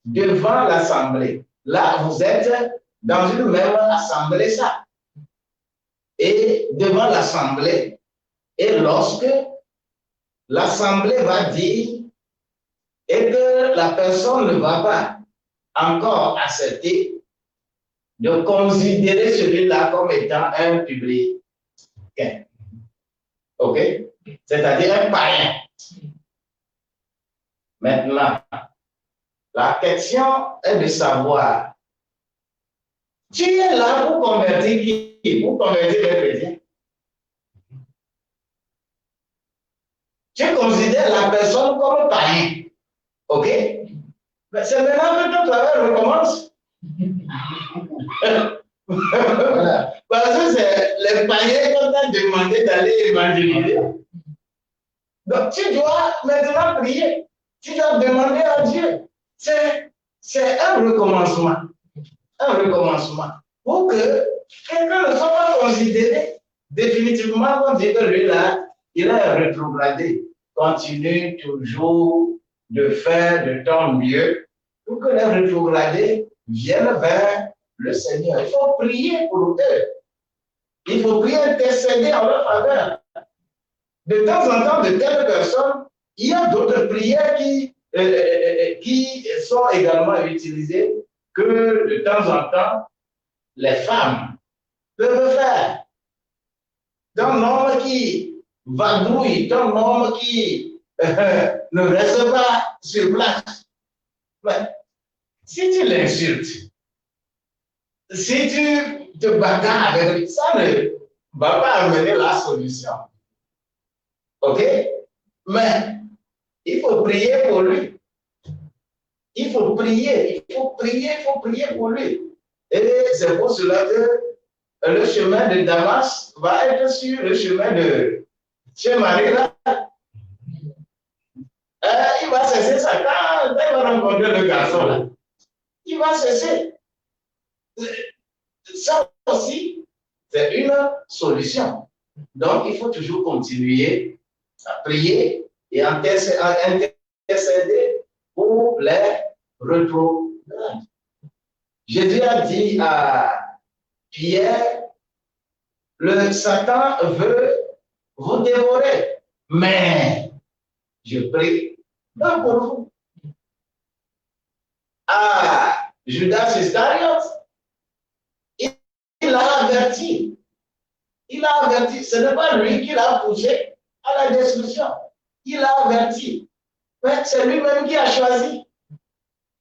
devant l'assemblée. Là, vous êtes dans une même assemblée, ça. et devant l'Assemblée. Et lorsque l'Assemblée va dire et que la personne ne va pas encore accepter de considérer celui-là comme étant un public. OK? C'est-à-dire un païen. Maintenant, la question est de savoir, tu es là pour convertir qui? Pour convertir les chrétiens. Tu considères la personne comme païen. OK? Mais c'est maintenant que ton travail recommence. Voilà. Parce que c'est les païens qu'on t'a demandé d'aller évangéliser. Donc tu dois maintenant prier. Tu dois demander à Dieu. C'est un recommencement. Un recommencement. Pour que quelqu'un ne soit pas considéré définitivement comme dit que lui là, il a rétrogradé. Continue toujours de faire de ton mieux pour que les rétrogradés viennent vers le Seigneur. Il faut prier pour eux. Il faut prier, intercéder en leur faveur. De temps en temps, de telles personnes, il y a d'autres prières qui sont également utilisées que de temps en temps, les femmes peuvent faire. D'un homme qui vadrouille, d'un homme qui ne reste pas sur place. Mais si tu l'insultes, si tu te bagarres avec lui, ça ne va pas amener la solution. OK? Mais il faut prier pour lui. Il faut prier, il faut prier, il faut prier pour lui. Et c'est pour cela que le chemin de Damas va être sur le chemin de chez Marie là. Il va cesser ça quand il va rencontrer le garçon là. Il va cesser. Ça aussi, c'est une solution. Donc, il faut toujours continuer à prier et intercéder pour les rétrogrades. Jésus a dit à Pierre, le Satan veut vous dévorer, mais je prie pas pour vous. À Judas Iscariote, il a averti. Il a averti. Ce n'est pas lui qui l'a poussé à la destruction. Il a averti. Mais c'est lui-même qui a choisi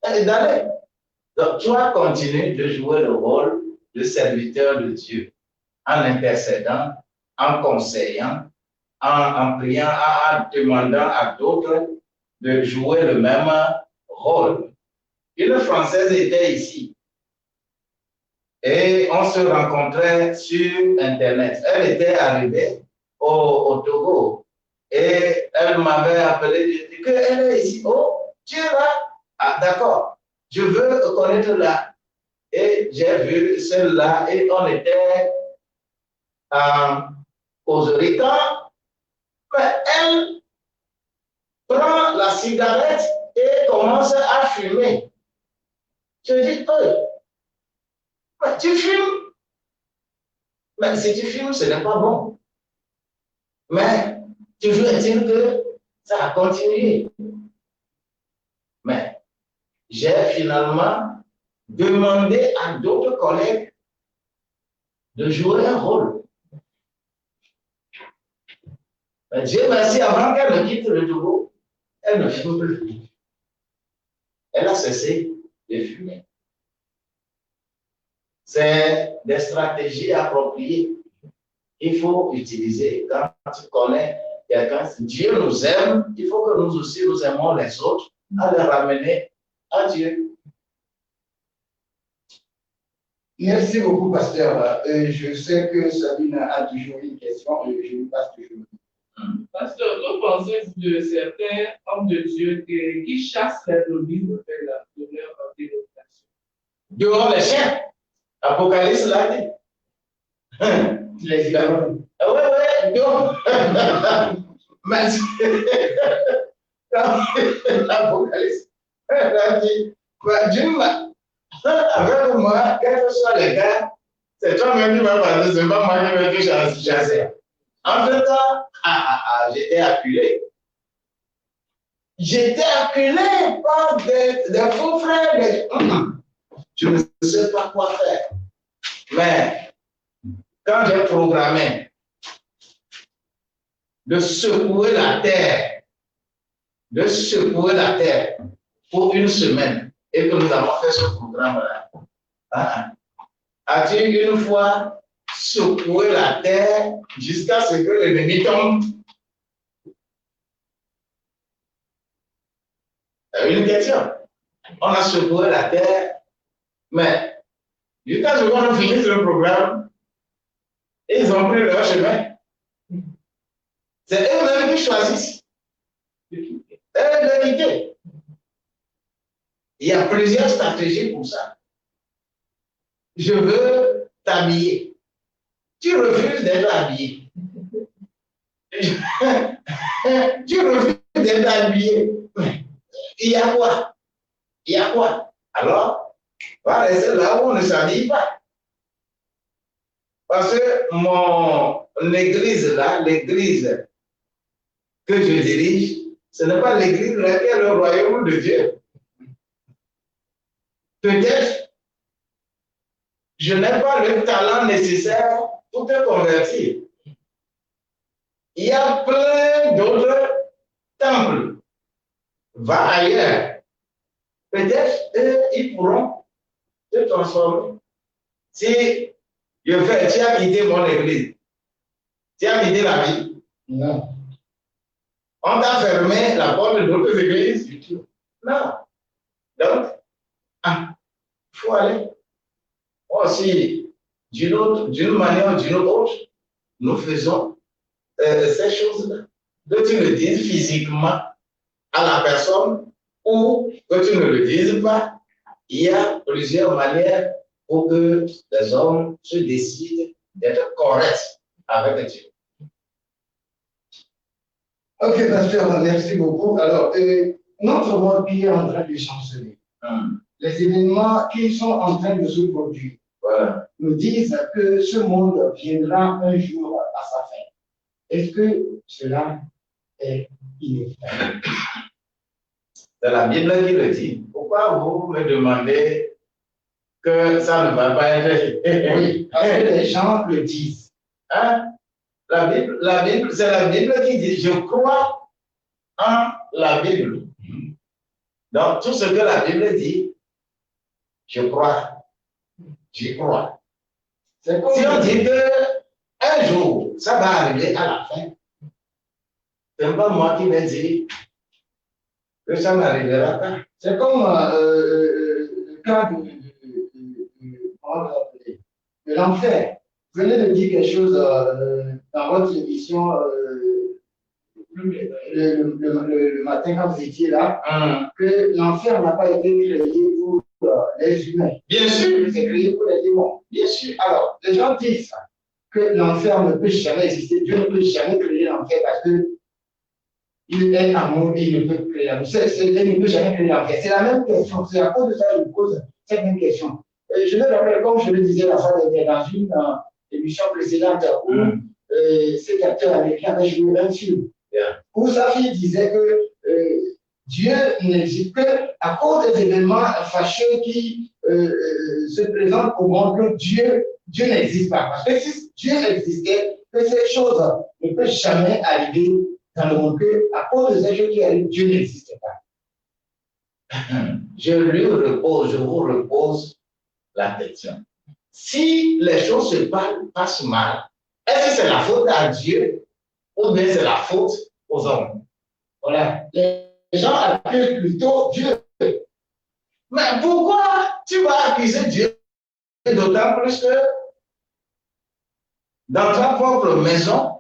d'aller. Donc, toi, continue de jouer le rôle de serviteur de Dieu en intercédant, en conseillant, en priant, en demandant à d'autres de jouer le même rôle. Une Française était ici. Et on se rencontrait sur Internet. Elle était arrivée au Togo. Et elle m'avait appelé, dit qu'elle est ici. Oh, tu es là? Ah, d'accord. Je veux connaître là. Et j'ai vu celle-là et on était aux Rican. Mais elle prend la cigarette et commence à fumer. Je dis, mais tu fumes. Mais si tu fumes, ce n'est pas bon. Mais toujours est-il que ça a continué. Mais j'ai finalement demandé à d'autres collègues de jouer un rôle. Mais Dieu merci, avant qu'elle ne quitte le Togo, elle ne fume plus. Elle a cessé de fumer. C'est des stratégies appropriées qu'il faut utiliser quand tu connais quelqu'un. Dieu nous aime, il faut que nous aussi nous aimons les autres, à les ramener à Dieu. Merci beaucoup, pasteur. Je sais que Sabine a toujours une question et je lui passe toujours. Pasteur, que pensez-vous de certains hommes de Dieu qui chassent les brebis de leur dénomination? Dehors les chiens. Apocalypse l'a dit. Les idolâtres. Oui, dehors. Mais l'Apocalypse l'a dit, avec moi, quels que soient les gars, C'est toi-même qui m'as parlé, c'est pas moi qui vais te chasser. En fait, j'étais acculé. J'étais acculé par des faux frères. Je ne sais pas quoi faire. Mais quand j'ai programmé de secouer la terre pour une semaine et que nous avons fait ce programme-là, as-tu une fois secoué la terre jusqu'à ce que l'ennemi tombe? C'est une question. On a secoué la terre, mais jusqu'à ce qu'on a fini le programme, ils ont pris leur chemin. C'est eux-mêmes qui choisissent. Eux-mêmes. Il y a plusieurs stratégies pour ça. Je veux t'habiller. Tu refuses d'être habillé. Tu refuses d'être habillé. Il y a quoi? Il y a quoi? Alors, on va rester là où on ne s'habille pas. Parce que mon église là, l'église que je dirige, ce n'est pas l'église là qui est le royaume de Dieu. Peut-être, je n'ai pas le talent nécessaire pour te convertir. Il y a plein d'autres temples. Va ailleurs. Peut-être ils pourront te transformer. Si je fais, tu as quitté mon église, tu as quitté la vie. Non. On t'a fermé la porte de d'autres églises. Non. Donc, il faut aller. Aussi, d'une manière ou d'une autre, nous faisons ces choses-là. Que tu le dises physiquement à la personne ou que tu ne le dises pas, il y a plusieurs manières pour que les hommes se décident d'être corrects avec Dieu. Ok, pasteur, merci beaucoup. Alors, notre monde qui est en train de chanceler, les événements qui sont en train de se produire, Voilà. nous disent que ce monde viendra un jour à sa fin. Est-ce que cela est inévitable? C'est la Bible qui le dit. Pourquoi vous me demandez que ça ne va pas être? Oui, parce que les gens le disent. Hein? La Bible, c'est la Bible qui dit, je crois en la Bible. Donc, tout ce que la Bible dit, je crois. J'y crois. Si on dit qu'un jour, ça va arriver à la fin, ce n'est pas moi qui vais dire que ça n'arrivera pas. C'est comme le cas de l'enfer. Vous venez de dire quelque chose dans votre émission le matin quand vous étiez là, que l'enfer n'a pas été créé pour les humains. Bien sûr. C'est créé pour les démons. Bien sûr. Alors, les gens disent que l'enfer ne peut jamais exister. Dieu ne peut jamais créer l'enfer parce que il est amour et il ne peut créer l'amour. Il ne peut jamais créer l'enfer. C'est la même question. C'est à cause de ça que je pose cette même question. Je me rappelle, comme je le disais la fois dernière dans une émission précédente où cet acteur américain avait joué un film. Où sa fille disait que Dieu n'existe qu'à cause des événements fâcheux qui se présentent au monde, que Dieu n'existe pas. Parce que si Dieu existait, que ces choses ne peuvent jamais arriver dans le monde, qu'à cause de ces choses qui arrivent, Dieu n'existe pas. Je vous repose la question. Si les choses se passent mal, est-ce que c'est la faute à Dieu ou bien c'est la faute aux hommes? Voilà. Les gens accusent plutôt Dieu. Mais pourquoi tu vas accuser Dieu? D'autant plus que dans ta propre maison,